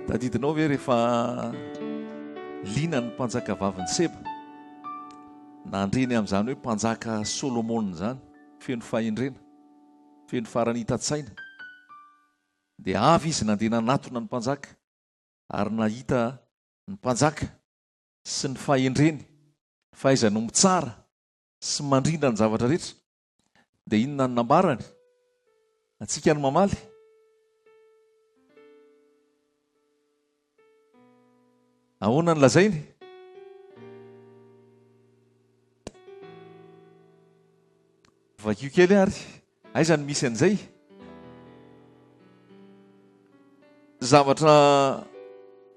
Tadidinao ve rehefa lina ny mpanjaka vaviny Seba nandreny amin'izany hoe mpanjaka Solomona zany, feno fahendrena, feno farany hitan-tsaina. Dia avy izy nandeha nanatona ny mpanjaka ary nahita ny mpanjaka sy ny fahendreny, fahaizany mitsara sy mandrindra ny zavatra rehetra. Dia inona ny nambarany? Antsika ny mamaly. Ahoana ny lazainy? Vakio kely ary, aiza ny misy an'izay? Zavatra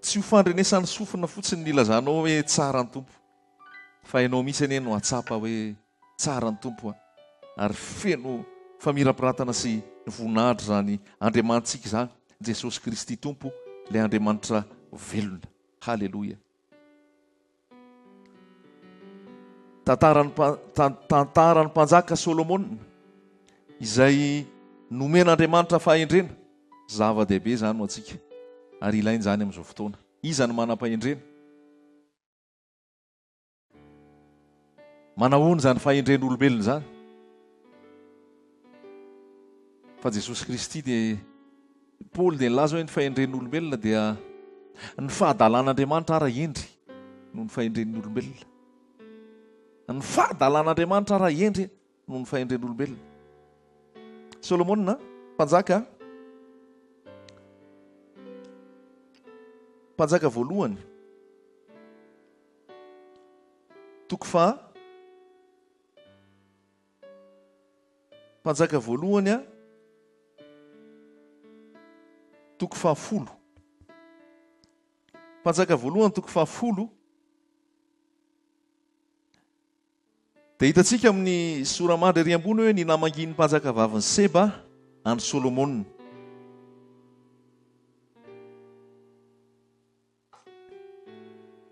tsy ho fandrenesany sofina fotsiny ny ilazanao hoe tsara ny tompo, fa ianao misy anie no atsapa hoe tsara ny tompo, ary feno famirapiratana sy voninahitra zany Andriamanitsika izany, Jesosy Kristy tompo, ilay Andriamanitra velona. Halleloja. Tantaran'ny mpanjaka Solomona izay nomen'Andriamanitra fahendrena, zava-dehibe zany ho antsika ary ilainy zany amin'izao fotoana. Iza ny manam-pahendrena? Manahoana zany fahendren'olombelona zany? Fa Jesosy Kristy dia Paoly dia nilaza hoe ny fahendren'olombelona dia ny fahadalan'Andriamanitra ara endry no ny fahendren'olombelona. Ny fahadalan'Andriamanitra ara endry no ny fahendren'olombelona. Solomona, mpanjaka voalohany, mpanjaka voalohany toko fahafolo. Mpanjaka voalohany toko fahafolo. Dia hitantsika amin'ny soramandry ery ambony hoe ny namangin'ny mpanjaka vaviny Seba any Solomona.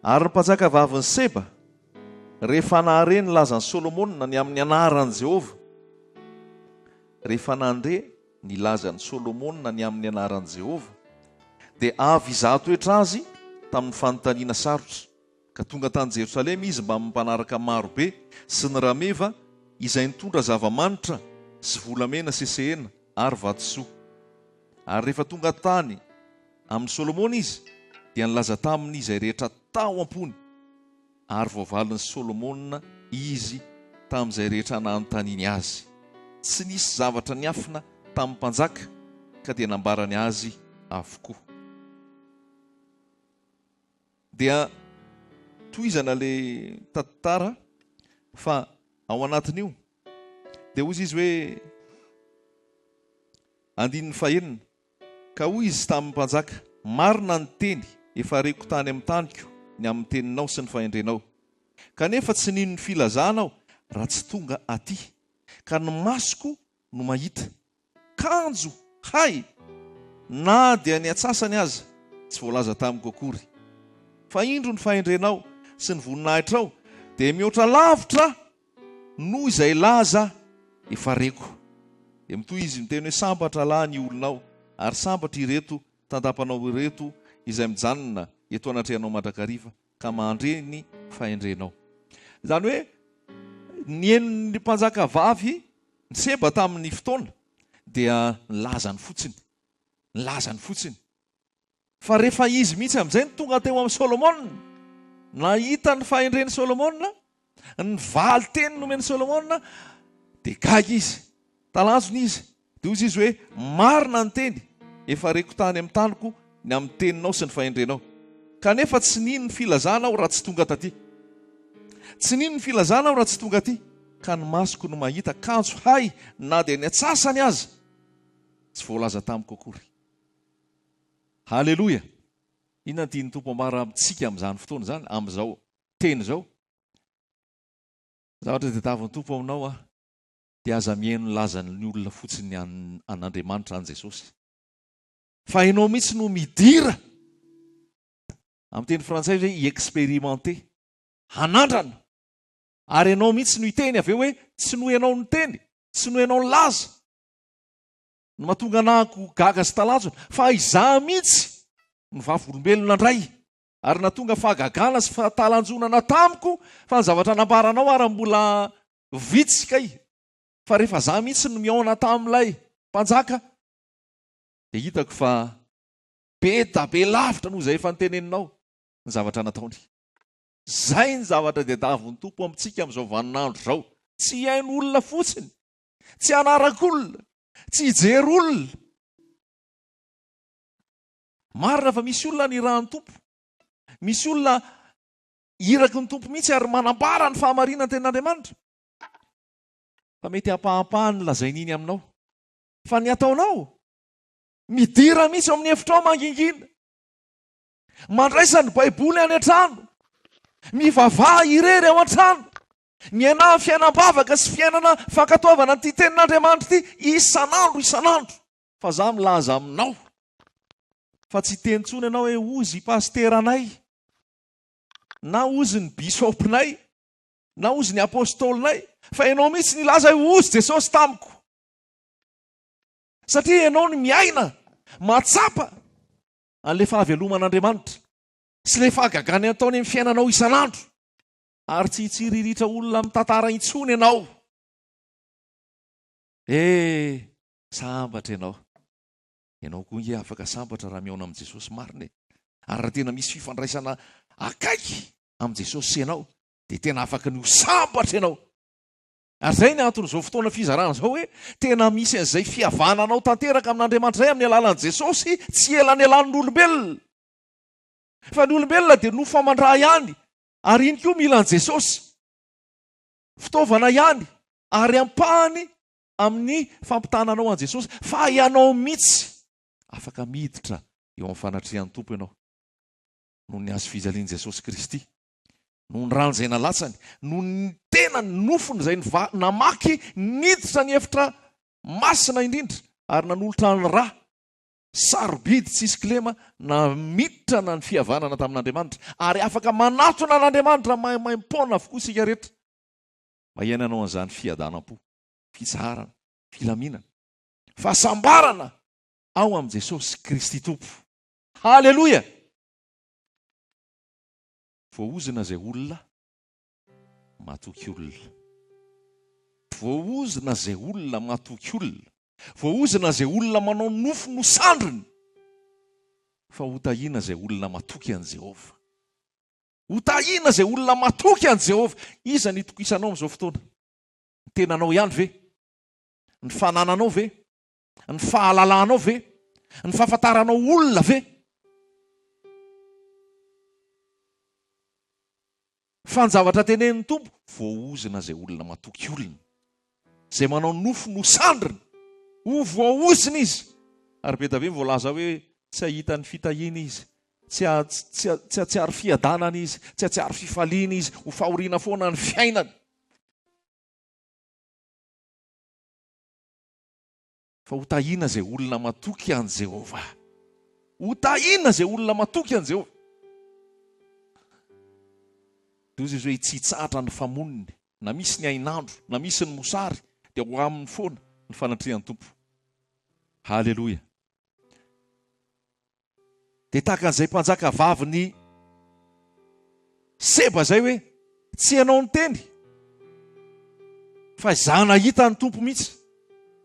Ary ny mpanjaka vaviny Seba rehefa nahareny lazan'ny Solomona ny amin'ny anaran'i Jehova, rehefa nandre ny lazan'ny Solomona ny amin'ny anaran'i Jehova, dia avy izahan-toetra azy tamin'ny fanontaniana sarotra, ka tonga tany Jerosalema izy mba mampanaraka marobe sy ny rameva izay nitondra zava-manitra sy volamena sesehena ary vatosoa. Ary rehefa tonga tany amin'ny Solomona izy dia nilaza taminy izay rehetra tao am-pony, ary voavalin'ny Solomona izy tamin'izay rehetra nanontaniany azy. Tsy nisy zavatra niafina tamin'ny mpanjaka ka dia nambarany azy avokoa. Dia tohizana le tantara fa ao anatin'io dia hoy izy hoe andininy fahenina, ka hoy izy tamin'ny mpanjaka, marina ny teny efa reko tany amin'ny taniko ny amin'ny teninao sy ny fahendrenao, kanefa tsy nino ny filazanao raha tsy tonga aty, ka ny masoko no mahita. Kanjo, hay, na dia ny atsasany aza tsy voalaza tamiko akory, fa indro ny fahendrenao sy ny voninahitrao dia mihoatra lavitra noho izay laza efa reko. Dia mitoy izy miteny hoe sambatra lahy ny olonao, ary sambatra ireto tandapanao ireto izay mijanona eto anatrehanao mandrakariva, ka mandreny fahendrenao. Zany hoe ny enony mpanjaka vavy ny Seba tamin'ny fotoana dia nilazany fotsiny. Fa rehefa izy mihitsy amin'izay ny tonga teo amin'ny Solomona, nahita ny fahendren'ny Solomona, ny valy teny nomeny Solomona, dia gaga izy, talanjony izy, dia hozy izy hoe marina ny teny efa reko tany amin'ny taniko ny amin'ny teninao sy ny fahendrenao, kanefa tsy nino ny filazanao raha tsy tonga taty. Tsy nino ny filazanao raha tsy tonga aty, ka ny masoko no mahita. Kanjo, hay, na dia ny atsasany aza tsy voalaza tamiko akory. Halleloja. Inona tiany tompo ambara amintsika amin'izany fotoana zany, amin'izao teny izao? Zavatra dia tavin'ny tompo aminao dia aza mihaino lazan'ny olona fotsiny an'Andriamanitra any Jesosy. Fa ianao mihitsy no midira, amin'ny teny frantsay hoe i-expérimenter, hanandrana. Ary ianao mihitsy no hiteny avy eo hoe tsy noho ianao ny teny, tsy noho ianao ny laza no mahatonga anahako gaga sy talanjona, fa izaho mihitsy ny vavolombelona ndray ary natonga fahagagana sy fahatalanjonana tamiko fa ny zavatra nambaranao ary mbola vitsika fa rehefa za mihitsy no miaona tamin'ilay mpanjaka dia hitako fa be da be lavitra noho izay efa nyteneninao ny zavatra nataony. Zay ny zavatra dia davon'ny tompo amintsika amin'izao vaninandro zao. Tsy hain'olona fotsiny, tsy hanarak'olona, tsy hijery olona. Marina fa misy olona ny rahan'ny tompo, misy olona iraky ny tompo mihitsy ary manambara ny fahamarinana ten'Andriamanitra. Fa mety hampahampahany lazain'iny aminao. Fa ny ataonao midira mihitsy amin'ny hefitrao mangingina, mandraisa ny baiboly any an-trano, mivavaha irery ao an-trano, miaina fiainam-bavaka sy fiainana fankatoavana ty tenin'Andriamanitra ty isanandro. Fa za milaza aminao fa tsy tenitsony ianao hoe ozy pasteranay, na ozy ny bisopinay, na ozy ny apôstolinay, fa ianao mihitsy nilaza hoe ozy Jesosy tamiko. Satria ianao ny miaina matsapa an'le fahaveloman'Andriamanitra sy le fahagagany ataony amin'ny fiainanao isanandro, ary tsy hitsiriritra olona amin'ny tantara intsony ianao. Sambatra ianao koa nge afaka sambatra raha miaona amin'i Jesosy marina. Ary raha tena misy fifandraisana akaiky amin'i Jesosy sy ianao dia tena afaka ny ho sambatra ianao. Ary zay ny anton'izao fotoana fizarana zao hoe tena misy an'izay fihavananao tanteraka amin'Andriamanitra zay amin'ny alalan'i Jesosy, tsy ela ny alalan'ny olombelona. Fa ny olombelona dia nofo famandra ihany, ary iny koa mila an'i Jesosy, fitaovana ihany, ary ampahany amin'ny fampitananao an'i Jesosy. Fa ianao mihitsy afaka miditra eo amin'ny fanatrian'ny tompo ianao noho ny azo fijalian'i Jesosy Kristy, noho ny rano izay nalatsany, noho ny tena ny nofony izay namaky niditra ny efitra masina indrindra ary nanolotra ny rà sarobidy tsisy kilema, na miditra na ny fihavanana tamin'Andriamanitra, ary afaka manatona an'Andriamanitra maimpoana avokoa isika rehetra. Mahiainanao an'izany fiadanam-po, fitsarana, filaminana, fahasambarana ao amin'i Jesosy Kristy Tompo. Haleloia! Voaozina zay olona matoky olona. Voaozina zay olona matoky olona. Voaozina zay olona manao nofo no sandriny. Fa hotahiana zay olona matoky an'i Jehova. Hotahiana zay olona matoky an'i Jehova. Iza ny tokisanao amin'izao fotoana? Ny tenanao ihany ve? Ny fanananao ve? Ny fahalalanao ve? Ny fahafantaranao olona ve? Fa ny zavatra tenenin'ny tompo, voaozina zay olona matoky olona, zay manao nofo no sandriny, ho voaozina izy. Ary be da be voalaza hoe tsy hahita ny fitahiana izy, tsy hatsiaro fiadanana izy, tsy hatsiaro fifaliana izy, ho fahoriana foana ny fiainany. Fa hotahiana zay olona matoky an'i Jehova. Hotahiana zay olona matoky an'i Jehova. Toy izy hoe tsy hitsahatra ny famoniny, na misy ny ainandro, na misy ny mosary, dia ho aminy foana ny fanatrian'ny tompo. Haleloia! Dia tahaka an'izay mpanjaka vavy ny Seba zay hoe tsy ianao ny teny, fa izaho nahita ny tompo mihitsy,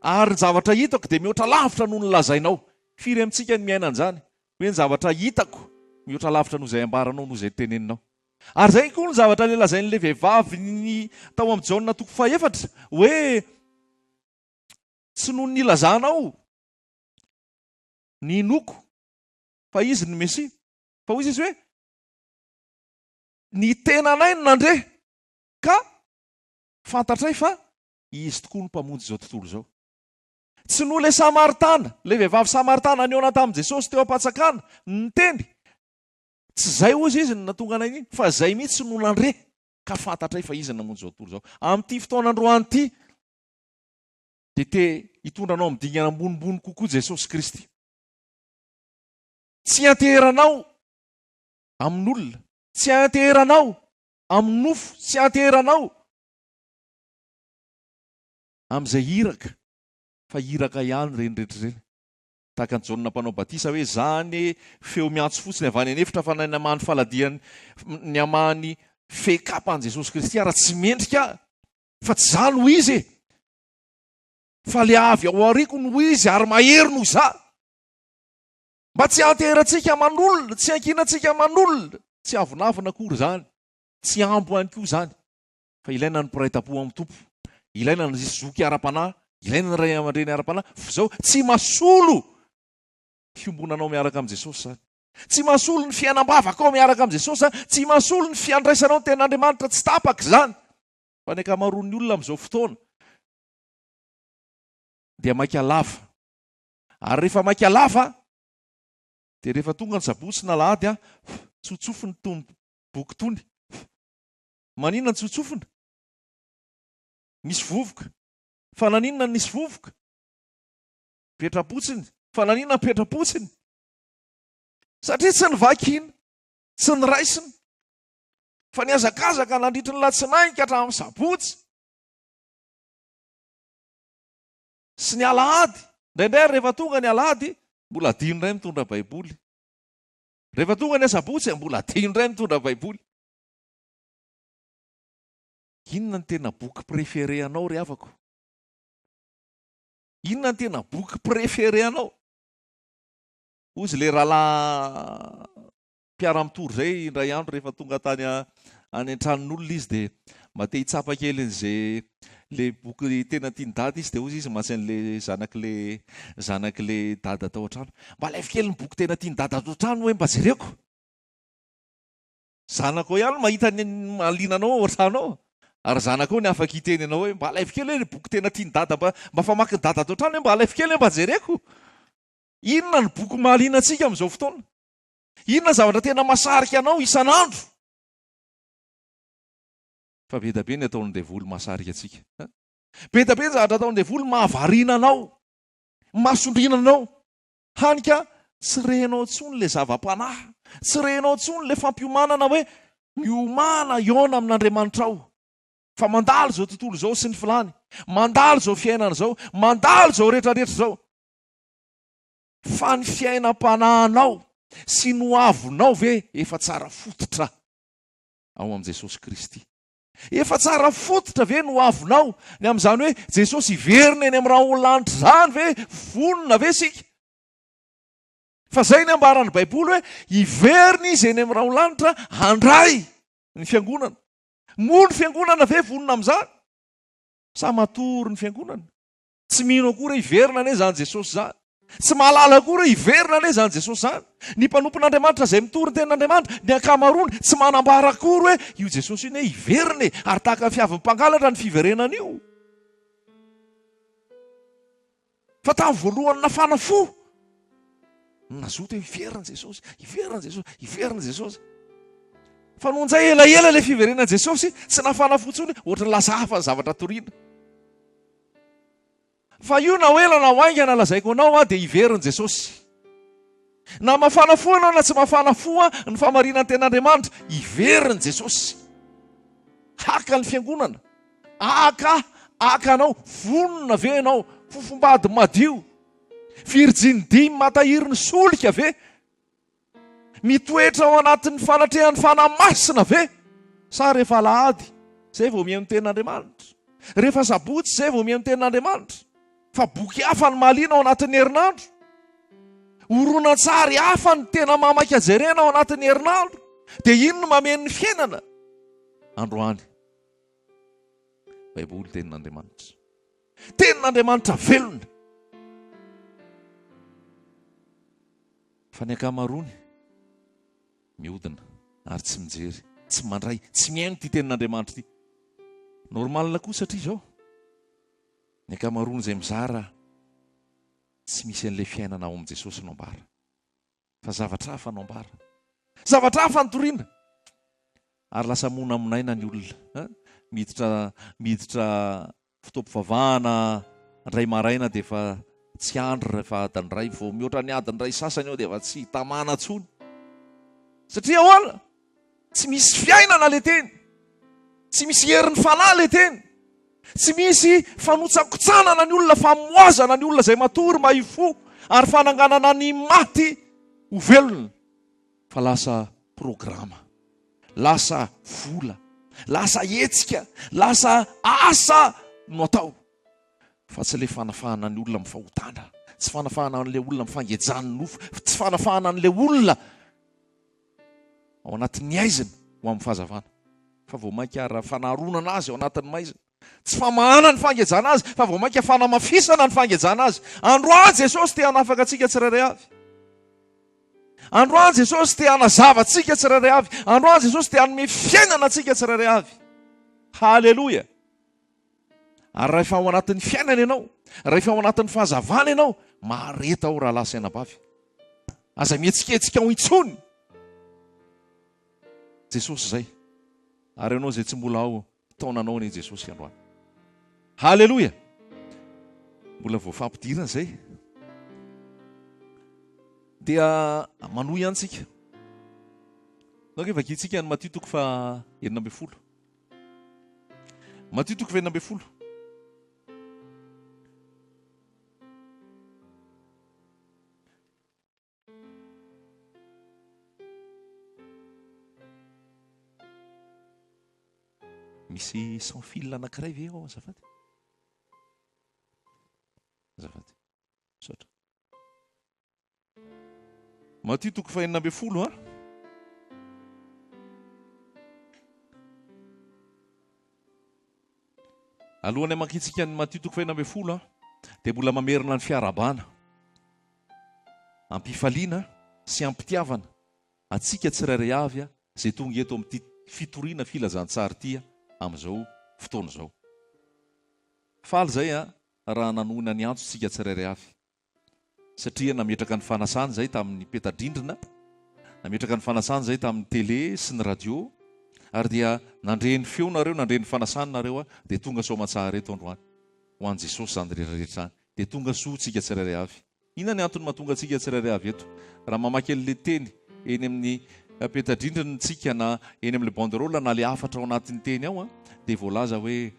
ary ny zavatra hitako dia mihoatra lavitra noho ny lazainao. Firy amintsika ny miaina an'izany hoe ny zavatra hitako mihoatra lavitra noho izay ambaranao, noho izay teneninao. Ary zay koa ny zavatra ny lazain'le vehivavy ny tao amin'ny Jaona 4 hoe tsy noho ny lazanao ny noko fa izy ny Mesia, fa hoy izy hoe ny tenanay no nandre, ka fantatray fa izy tokoa no mpamonjy izao tontolo izao. Tsy noho le Samaritana, le vehivavy Samaritana niona tamin'i Jesosy teo am-patsakana ny teny, tsy zay ozy izy ny natonga anay iny, fa zay mihitsy no nandre, ka fantatray fa izy namonjy izao tontolo izao. Amin'ity fotoanandroany ity dia te hitondranao amin'ny dingana ambonimbony kokoa Jesosy Kristy. Tsy hanteheranao amin'olona, tsy hanteheranao amin'ny nofo, tsy hanteheranao amin'izay iraka, fa iraka ihany reny rehetra ireny. tahaka ny Jaona mpanao batisa hoe zany feo miantso fotsiny avy any anefitra fa ny amany faladiany ny amany fekapan' Jesosy Kristy raha tsy mendrika fa tsy za no izy fa le avy ao ariko no izy ary mahery no za mba tsy ateratsika manolona tsy ankinantsika manolona tsy avonavina akory zany tsy ambo any koa zany fa ilaina ny piraitam-po amin'ny tompo ilaina ny zisy zoky ara-panahy ilaina ny ray aman-dreny ara-panahy zao tsy masolo fiombonanao miaraka amin'i Jesosy zany tsy masolo ny fiainam-bavaka ao miaraka amin'i Jesosy zany tsy masolo ny fiandraisanao ny ten'Andriamanitra tsy tapaka zany fa ny ankamaroan'ny olona amin'izao fotoana dia maika lava ary rehefa maika lava dia rehefa tonga ny sabotsy na lahady tsotsofony tony boky tony maninona ny tsotsofona misy vovoka fa naninona ny nisy vovoka petrapotsiny fa naninona ny petrapotsiny satria tsy nivakina tsy niraisina fa niazakazaka nandritry ny latsinainy ka hatramin'ny sabotsy sy ny alahady indraindray rehefa tonga ny alahady mbola adino iray mitondra baiboly rehefa tonga ny sabotsy mbola adino iray mitondra baiboly inona ny tena boky préféré anao ry havako inona ny tena boky préféré anao ozy le rahalahy mpiara-mitory zay indray andro rehefa tonga tany any an-tranon'olona izy dia mba te hitsapa kely izay le boky tena tiany dada izy dia ozy izy masain'le zanak'le dada tao an-trano mba alaivo kely ny boky tena tiany dada tao an-trano hoe mba jereko zanako ihany mahita ny malinanao ao an-trano ao ary zanako ny afaka hiteny anao hoe mba alaivo kely hoe boky tena tiany dada mba famaky ny dada tao an-trano hoe mba alaivo kely hoe mba jereko inona ny boky mahaliana antsika amin'izao fotoana inona zavatra tena masarika anao isan'andro fa be da be ny ataon'ny devoly mahasarika antsika be da be ny zavatra ataon'ny devoly mahavariana anao masondrina anao hanika tsy rehinao tsony le zava-panahy tsy rehinao tsony le fampiomanana hoe miomana iona amin'Andriamanitra ao fa mandalo zao tontolo zao sy ny filany mandalo zao fiainana zao mandalo zao rehetrarehetra zao fa ny fiainam-panahinao sy no avonao ve efa tsara fototra ao amin'i Jesosy Kristy efa tsara fototra ve no avonao ny amin'izany hoe Jesosy iverina eny amin'ny raha ololanitra zany ve vonona ve sika fa zay ny ambaran'ny baiboly hoe iverina izy eny amin'ny raha ololanitra handray ny fiangonana moa ny fiangonana ve vonona amin'izany sa matory ny fiangonana tsy mino akory iverina ane zany Jesosy zany tsy mahalala akory iverina ane zany Jesosy zany ny mpanompon'Andriamanitra zay mitory ny ten'Andriamanitra ny ankamarony tsy manambara akory hoe io Jesosy iny hoe iverina ary tahaka ny fiavin'ny mpangalatra ny fiverenana io fa tamin'ny voalohany nafana fo nazoto hoe iverina Jesosy iverina Jesosy iverina Jesosy fa nohonjay elaela le fiverenana Jesosy tsy nafana fotsiny ohatry ny lasa hafa ny zavatra toriana fa io na hoela na hoainga na lazaiko anao dia iverina Jesosy na mafana fo anao na tsy mafana fo ny famarinany ten'Andriamanitra iverina Jesosy haka ny fiangonana aka anao vonona ve anao fofombady madio firijiny matahiry ny solika ve mitoetra ao anatin'ny fanatrehan'ny fanamasina ve sa rehefa alahady zay vao mihaino ten'Andriamanitra rehefa sabotsy zay vao mihaino ten'Andriamanitra fa boky hafa ny mahaliana ao anatin'ny herinandro horonan-tsary hafa ny tena mamaka jerena ao anatin'ny herinandro dia ino no mameno ny fiainana androany baiboly tenin'Andriamanitra velona fa ny ankamarony mihodina ary tsy mijery tsy mandray tsy mihaino ty tenin'Andriamanitra ty normalina koa satria zao ny ankamarony izay mizara tsy misy an'ilay fiainana ao amin'i Jesosy no ambara fa zavatra hafa no ambara zavatra hafa nitoriana ary lasa mona aminaina ny olona miditra fotoam-pivavahana ndray maraina dia efa tsy andro rehefa adiny ray vao mihoatra ny adiny ray sasany ao dia efa tsy tamana tsony satria ahoana tsy misy fiainana le teny tsy misy herin'ny fanahy le teny tsy misy fanotsakotsanana ny olona famoazana ny olona zay matory mahifo ary fananganana ny maty ho velona, fa lasa programa, lasa vola, lasa hetsika, lasa asa no atao, fa tsy le fanafahana ny olona mifahotana, tsy fanafahana an'ilay olona mifangejany nofo, tsy fanafahana an'ilay olona ao anatin'ny aizina ho amin'ny fahazavana, fa vao mainka raha fanaharonana azy ao anatin'ny maizina, tsy famahana ny fangejana azy, fa vao mainka fanamafisana ny fangejana azy. Androany Jesosy te hanafaka antsika tsirairay avy. Androany Jesosy te hanazava antsika tsirairay avy. Androany Jesosy te hanome fiainana antsika tsirairay avy. Haleloia. Ary rehefa ao anatin'ny fiainana ianao, rehefa ao anatin'ny fahazavana ianao, mareta ao raha lasa ainabavy. Aza mihetsiketsika ho intsony Jesosy zay. Ary ianao zay tsy mbola ao taonanao ny Jesosy androany. Haleloia. Mbola voafampidirana zay. Dia manohy antsika. Nao vakitsika ny Matthieu toko fa 9. Matthieu toko 9. Misy sans fil anankiray ve ao azafady? Azafady. Sotra. Matthieu toko fa 9 a. Alohan'ny makitsika ny Matthieu toko fa 9 a, dia mbola mamerina ny fiarabana, ampifaliana sy ampitiavana atsika tsirairay avy zay tonga eto amin'ity fitoriana filazantsara ity amin'izao fotoana izao. Faly zay raha nanohina ny antso tsika tsirairay avy, satria nametraka ny fanasany zay tamin'ny petadrindrina, nametraka ny fanasany zay tamin'ny télé sy ny radio, ary dia nandreny feo nareo, nandreny fanasany nareo dia tonga soamantsara eto androany ho an'i Jesosy zany rehetrarehetra any, dia tonga soa tsika tsirairay avy. Inona ny antony mahatonga tsika tsirairay avy eto? Raha mamaky an'ilay teny eny amin'ny petadrindrina tsika na eny amin'ilay banderole na le afatra ao anatin'ny teny ao dia voalaza hoe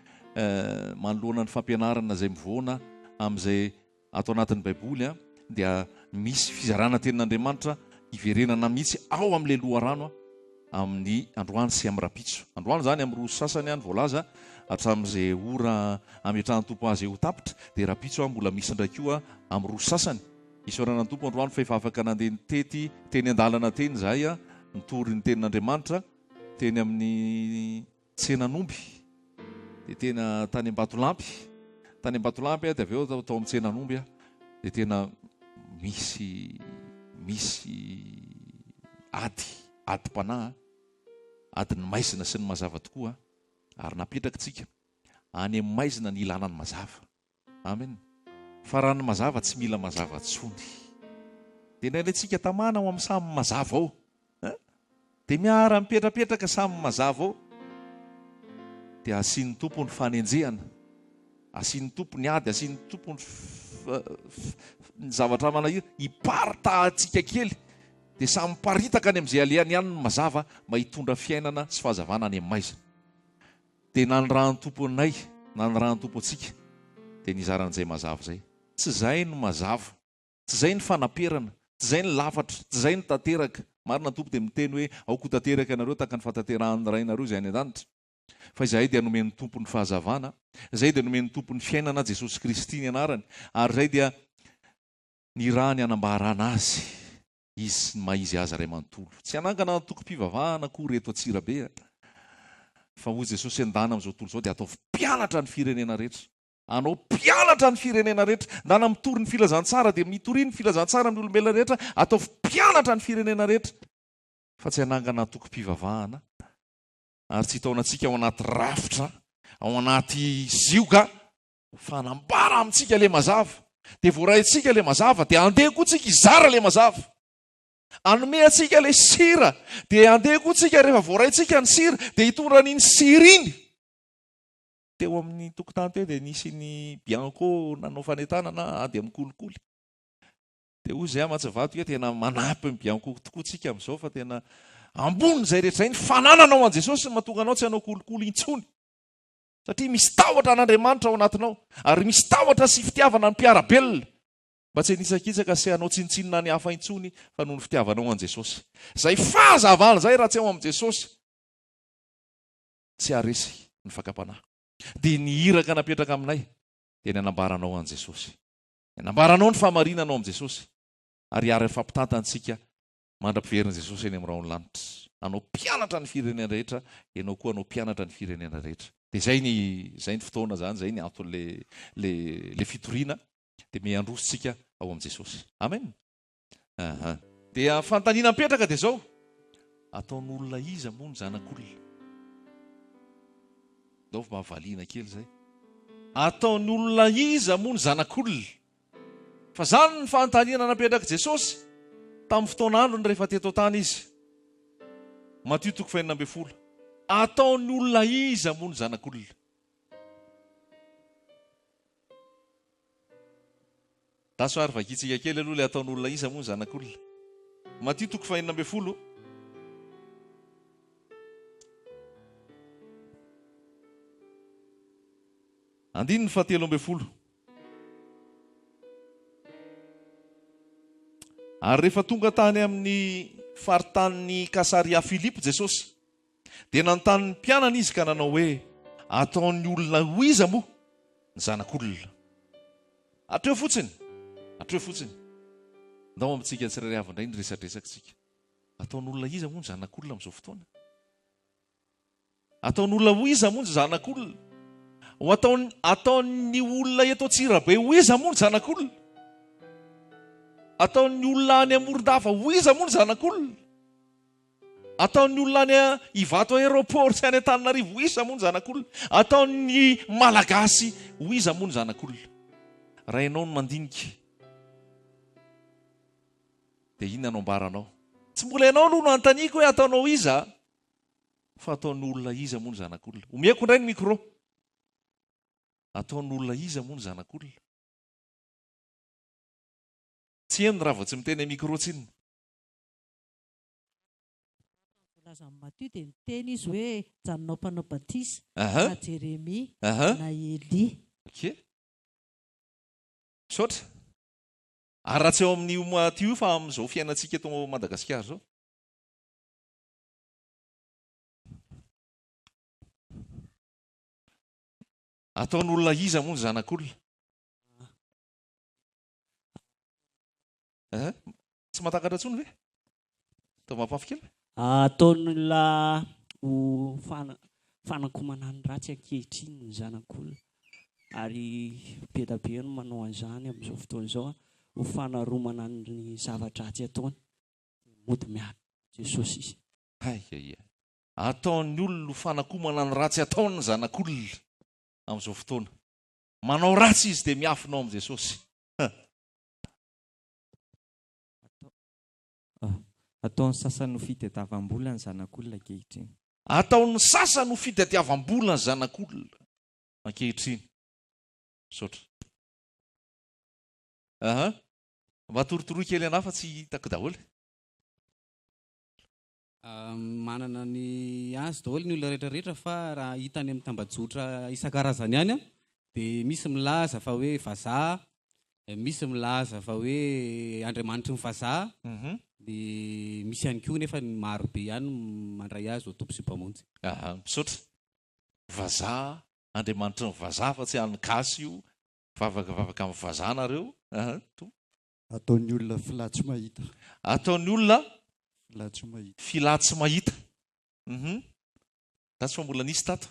manoloana ny fampianarana zay mivoana amin'izay atao anatin'ny baiboly dia misy fizarana tenin'Andriamanitra iverenana mihitsy ao amin'ilay loharano amin'ny androany sy amin'ny rapitso. Androany zany amin'ny roso sasany any voalaza hatramin'izay ora ametrahan'ny tompo azy ho tapitra, dia rapitso mbola misy ndraiky koa amin'ny roso sasany. Isaorana ny tompo androany fa efa afaka nandeha nitety teny an-dalana teny zahay nitory ny tenin'Andriamanitra teny amin'ny Tsenan'Omby, dia tena tany Ambatolampy, tany Ambatolampy dia avy eo tao amin'ny Tsenan'Omby dia tena misy adi-panahy, adiny maizina sy ny mazava tokoa, ary napetraka tsika any amin'ny maizina ny ilana ny mazava. Amen. Fa raha ny mazava tsy mila mazava tsony. Dia nailetsika tamana ao amin'ny samy mazava ao, dia miara mipetrapetraka samy mazava ao, dia asian'ny tompo ny fanenjehana, asian'ny tompo ny ady, asian'ny tompo ny zavatra manahira hiparita antsika kely, dia samy paritaka any amin'izay alehany ihany ny mazava mba hitondra fiainana sy fahazavana any amin'ny maizina. Dia na ny rahan'ny tompo anay na ny rahan'ny tompo antsika dia nizaran'izay mazava zay. Tsy zay no mazava, tsy zay ny fanaperana, tsy zay ny lafatra, tsy zay ny tanteraka. Marina tompo dia miteny hoe aoko tanteraka ianareo taka ny fatanterahany rainareo izay any an-danitra. Fa izay dia nomeny tompo ny fahazavana, izay dia nomeny tompo ny fiainana Jesosy Kristy ny anarany, ary izay dia ny raha ny anambarana azy, izy maha izy azy ray manontolo. Tsy hanangana toko-pivavahana akory reto Atsirabe, fa hoy Jesosy endana amin'izao tontolo izao dia atao mpianatra ny firenena rehetra. Anao mpianatra ny firenena rehetra, ndana mitory ny filazantsara dia mitory ny filazantsara amin'ny olombelona rehetra, atao mpianatra ny firenena rehetra, fa tsy hanangana toko-pivavahana, ary tsy hitaonantsika ao anaty rafitra, ao anaty zioka, fa hanambara amintsika le mazava. Dia voarahintsika le mazava dia andeha koa tsika hizara le mazava. Anome antsika le sira dia andeha koa tsika rehefa voarahintsika ny sira dia hitondra n'iny sira iny. Teo amin'ny tokotany teo dia nisy ny Bianco nanao fanetana na ady amin'ny kolikoly. Dia hoy izay Matsavato hoe tena manampy ny Bianco tokoa tsika amin'izao, fa tena ambony izay rehetra izay ny fananana ao an' Jesosy no mahatonga anao tsy hanao kolikoly intsony. Satria misy tahotra an'Andriamanitra ao anatinao, ary misy tahotra sy fitiavana ny mpiarabelona. mba tsy nisakitsaka sy anao tsinitsinina ny hafa intsony fa noho ny fitiavanao an Jesosy. Zay fahazavana zay raha tsy ao amin'i Jesosy tsy aresy ny fakapanahy. Dia ny iraka napetraka aminay dia ny anambaranao an Jesosy. Anambaranao ny fahamarinanao amin'i Jesosy ary ary fampitantantsika mandra-piveriny Jesosy eny amin'ny raony lanitra. Anao mpianatra ny firenena rehetra, ianao koa anao mpianatra ny firenena rehetra. Dia zay ny fotoana zany, zay ny antony le fitoriana dia miandrositsika ao amin'i Jesosy. Amen. Dia fanontaniana mipetraka dia zao, ataon'olona iza moa ny zanak'olona? Dao mahavaliana kely zay. Ataon'olona iza moa ny zanak'olona? Fa zany ny fanontaniana napetraka Jesosy tamin'ny fotoan'androny rehefa teto tany izy. Matthieu 5:40. Ataon'ny olona iza moa ny zanak'olona? Tasoary vakitsika kely aloha le ataon'olona iza moa ny zanak'olona. Matthieu 5:40. Andininy 7:40. Ary rehefa tonga tany amin'ny faritany Kasaria Filipo Jesosy, dia nanontany ny mpianana izy ka nanao hoe, ataon'ny olona ho iza moa ny zanak'olona? Atreo fotsiny. Ndao amintsika tsirairay avy indray ny resadresakitsika. Ataon'olona iza moa ny zanak'olona amin'izao fotoana? Ataon'olona ho iza moa ny zanak'olona? Ataon'ny olona eto Antsirabe ho iza moa ny zanak'olona? Ataon'ny olona any Amorondafa ho iza moa ny zanak'olona? Ataon'ny olona any Ivato aéroport sy any Antananarivo ho iza moa ny zanak'olona? Ataon'ny malagasy ho iza moa ny zanak'olona? Raha ianao no mandinika, dia inona no ambaranao? Tsy mbola ianao aloha no anontaniako hoe ataonao iza, fa ataon'ny olona iza moa ny zanak'olona? Omeko indray ny micro. Ataon'ny olona iza moa ny zanak'olona? Tsy eno raha vao tsy miteny micro tsiny. Matthieu dia miteny izy hoe janonao mpanao batisa, na Jérémie, na Élie. Ok. Misaotra. Ary raha tsy eo amin'ny Matthieu fa amin'izao fiainantsika eto Madagasikara zao. Ataon'olona iza moa ny zanak'olona? Tsy mahatakatra tsony ve? Atao mampafy kely. Ataon'olona ho fanakomanany ratsy ankehitriny ny zanak'olona. Ary be da be no manao an'izany amin'izao fotoana izao, ho fanaromana ny zavatra ratsy ataony. Mody miaka Jesosy izy. Ataon'ny olona ho fanakomana ny ratsy ataony ny zanak'olona amin'izao fotoana. Manao ratsy izy dia miafinao amin'i Jesosy. Ataon'ny sasany ho fitadiavam-bola ny zanak'olona ankehitriny. Ataon'ny sasany ho fitadiavam-bola ny zanak'olona ankehitriny. Misaotra. Mba torotoroy kely anahy fa tsy hitako daholo. Manana ny azy daholo ny olona rehetrarehetra, fa raha hitany amin'ny tambajotra isan-karazany ihany dia misy milaza fa hoe vazaha, misy milaza fa hoe Andriamanitry ny vazaha, dia misy ihany koa nefa ny marobe ihany mandray azy ho tompo sy mpamonjy. Misaotra. Vazaha, Andriamanitry ny vazaha fa tsy han'ny gasy io, vavakavavaka amin'ny vazaha nareo. Ataon'ny olona filatsy mahita. Ataon'ny olona Filatsy mahita. filatsy mahita. Tasy fa mbola nisy tato.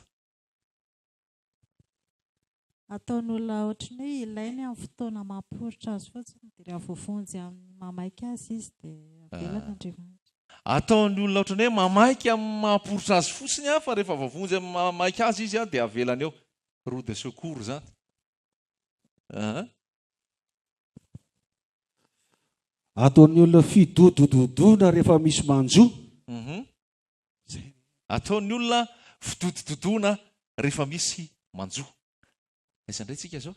Ataon'olona ohatran'ny hoe ilainy amin'ny fotoana mamporotra azy fotsiny dia rehefa voafonjy amin'ny mamaika azy izy dia avelany Andriamanitra. Ataon'ny olona ohatran'ny hoe mamaiky amin'ny mamporotra azy fotsiny fa rehefa voavonjy amin'ny mamaika azy izy dia avelany eo. Roue de secours zany. Ataon'ny olona fidodododona rehefa misy manjo. Ataon'ny olona fidodododona rehefa misy manjo. Aiza indray tsika zao?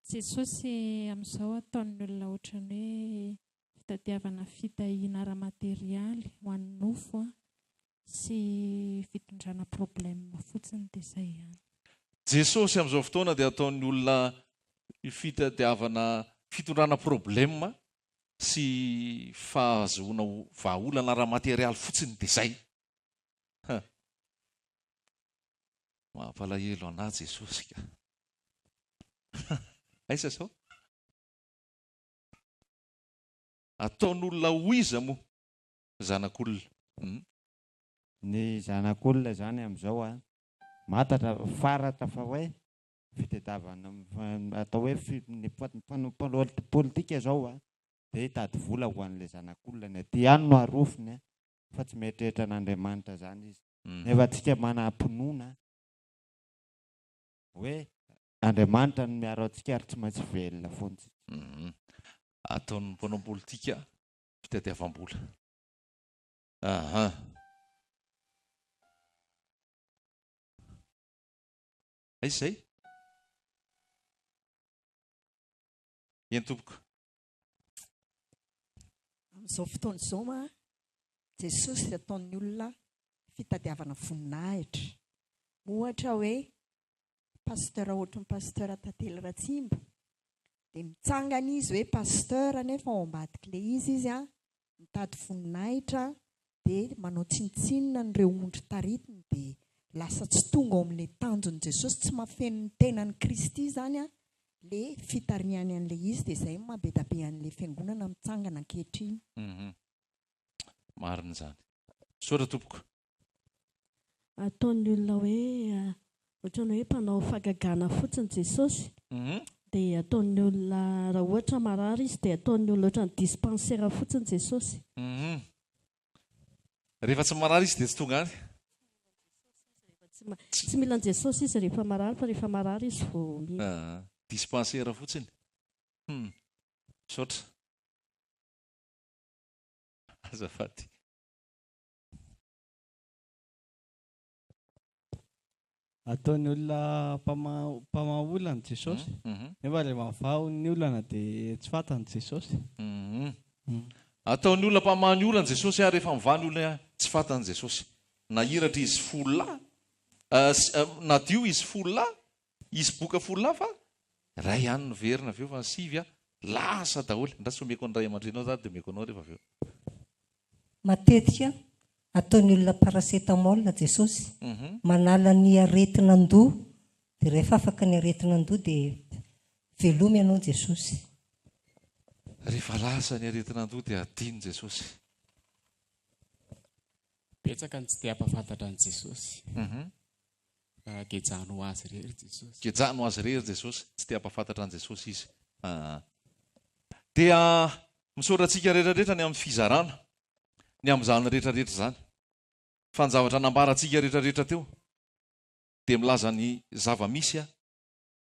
Jesosy amin'izao ataon'ny olona ohatran'ny hoe fitadiavana fitahiana ara-materialy ho an'ny nofo sy fitondrana problème fotsiny dia izay ihany. Jesosy amin'izao fotoana dia ataon'ny olona fitadiavana fitondrana problema sy fahazoana vahaolana raha materialy fotsiny dia zay. Mahampalahelo anazy Jesosy ka. Aisa sao? Ataon'olona ho iza moa zanak'olona. Ny zanak'olona zany amin'izao matatra faratra fa hoe fitadiavana atao hoe politika zao dia hitady vola ho an'ilay zanak'olona ty ihany no arofiny fa tsy mieritreritra an'Andriamanitra zany izy. Nefa antsika manam-pinoana hoe Andriamanitra no miaro antsika ary tsy maintsy velona foana. Ataon'ny mpanao politika fitadiavam-bola. Izay eny tompoko. Amin'izao fotoana izao Jesosy dia ataon'ny olona fitadiavana voninahitra. Ohatra hoe pasteur ohatran'ny pasteur Tantely Ratsimba dia mitsangana izy hoe pasteur nefa ao ambadik'ilay izy mitady voninahitra dia manao tsinitsinina n'ireo ondry taritiny dia lasa tsy tonga ao amin'ilay tanjon'i Jesosy, tsy mahafeno ny tenan'i Kristy zany le fitariany an'ilay izy dia izay mahabe da be an'ilay fiangonana mitsangana ankehitriny. Marina zany. Saotra tompoko. Ataon'ny olona hoe ohatran'ny hoe mpanao fagagana fotsiny Jesosy dia ataon'ny olona raha ohatra marary izy dia ataon'ny olona ohatran'ny dispensaire fotsiny Jesosy. Rehefa tsy marary izy dia tsy tonga any. Tsy mila ny Jesosy izy rehefa marary fa rehefa marary izy vao mila. Dispensaire fotsiny. Saotra. Azafady. Ataon'ny olona mpamaolana Jesosy nefa ilay mavaho ny olana dia tsy fantany Jesosy. Ataon'ny olona mpamany olana Jesosy rehefa mivany olona tsy fantany Jesosy. Na hiratra izy folo lahy, na dio izy folo lahy, izy boka folo lahy fa ray ihany no verina avy eo fa sivy lasa daholo. Ndrasy omeko ny ray aman-drenao zany dia omeko anao rehefa avy eo. Matetika ataon'ny olona paracetamol Jesosy manala ny aretin'andoha dia rehefa afaka ny aretin'andoha dia velomy ianao Jesosy. Rehefa lasa ny aretin'andoha dia adino Jesosy. Betsaka ny tsy dia ampafantatra an' Jesosy. Gejano azy rery Jesosy. Gejano azy rery Jesosy. Tsy dia ampafantatra an' Jesosy izy. Dia misaorantsika rehetrarehetra ny amin'ny fizarana, ny amin'izany rehetrarehetra zany. Fa ny zavatra nambarantsika rehetrarehetra teo dia milaza ny zava-misy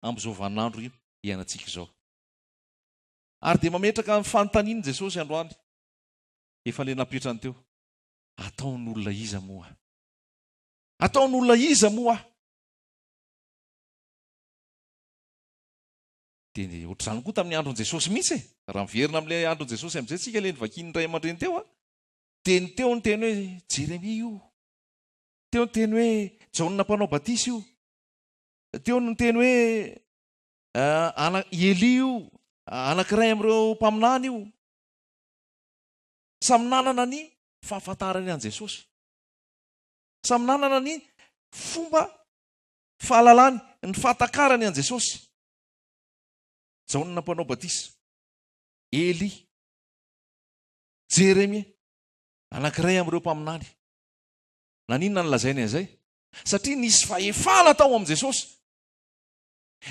amin'izao vaninandro iainantsika izao. Ary dia mametraka ny fanontaniany Jesosy androany. Efa le napetrany teo. Ataon'olona iza moa? Ataon'olona iza moa? Dia ohatr'izany koa tamin'ny andron Jesosy mihitsy. Raha miverina amin'ilay andron Jesosy amin'izay tsika le nivakiany ray aman-dreny teo dia ny teo ny teny hoe Jeremia io. Teo ny teny hoe Jaona mpanao batisa io. Teo ny teny hoe Eli io, anankiray amin'ireo mpaminany io. Samy nanana ny fahafantarany an Jesosy. Samy nanana ny fomba fahalalany, ny fahatakarany an Jesosy. Jaona mpanao batisa, Eli, Jeremia, anankiray amin'ireo mpaminany. Naninona nolazainy an'izay? Satria nisy fahefana tao amin'i Jesosy.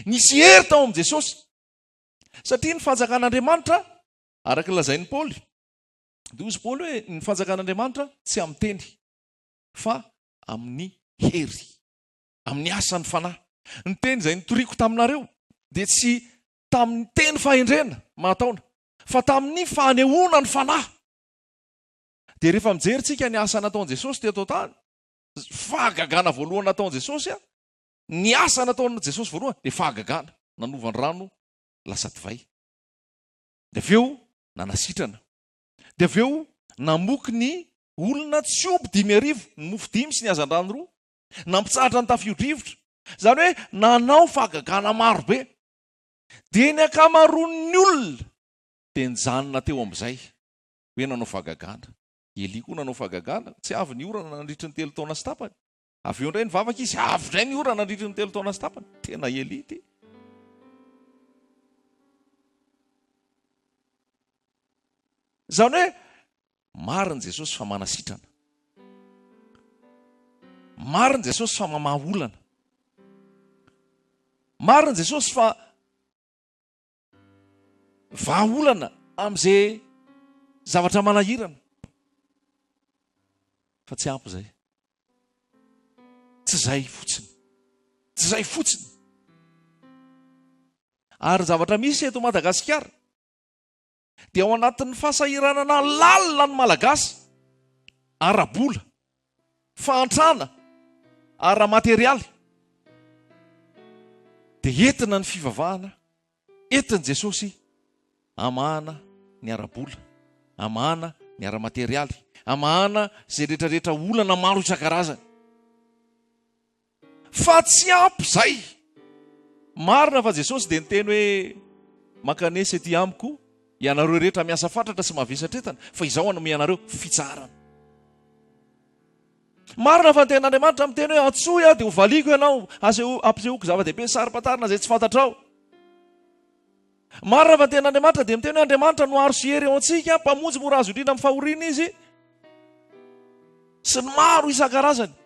Nisy hery tao amin'i Jesosy. Satria ny fanjakan'Andriamanitra, araka lazain'ny Paoly, dia ozy Paoly hoe ny fanjakan'Andriamanitra tsy amin'ny teny, fa amin'ny hery, amin'ny asan'ny fanahy. Ny teny izay nitoriako taminareo dia tsy tamin'ny teny fahendrena mahataona, fa tamin'ny fanehoana ny fanahy. Dia rehefa mijerytsika ny asa nataon'i Jesosy teto tany, fahagagana voalohany nataon'i Jesosy, ny asa nataon'i Jesosy voalohany dia fahagagana, nanovany rano lasa divay. Dia avy eo nanasitrana. Dia avy eo namoky ny olona tsy omby 5,000, ny mofo 5 sy ny hazan-drano 2, nampitsahatra ny tafio-drivotra. Zany hoe nanao fahagagana marobe. dia ny akamaroan'ny olona dia nijanona teo amin'izay hoe nanao fahagagana. Eli koa nanao fahagagana, tsy avy ny orana nandritry ny 3 taona sy tapany. Avy eo indray ny vavaka izy, avy indray ny orana nandritry ny 3 taona sy tapany. Tena Eli ty. Zany hoe mariny Jesosy fa manasitrana, mariny Jesosy fa mamaha olana, mariny Jesosy fa vahaolana amin'izay zavatra manahirana. Fa tsy ampy izay, tsy izay fotsiny, tsy izay fotsiny. Ary zavatra misy eto Madagasikara dia ao anatin'ny fahasahiranana lalina ny malagasy, ara-bola, fahantrana, ara-materialy, dia entina ny fivavahana, entin' Jesosy amahana ny ara-bola, amahana ny ara-materialy, amahana izay rehetrarehetra olana maro isan-karazany. Fa tsy ampy izay. Marina fa Jesosy dia niteny hoe mankanesy ety amiko ianareo rehetra miasa fatratra sy mavesatra entana, fa izao hanome anareo fitsarana. Marina fa niten'Andriamanitra miteny hoe antsoy dia ho valiko ianao, ampisehoako zava-dehibe sy sari-pantarina izay tsy fantatrao. Marina fa niten'Andriamanitra dia miteny hoe Andriamanitra no aro sy hery eo antsika, mpamonjy mora azo indrindra amin'ny fahoriana izy, sy ny maro isan-karazany.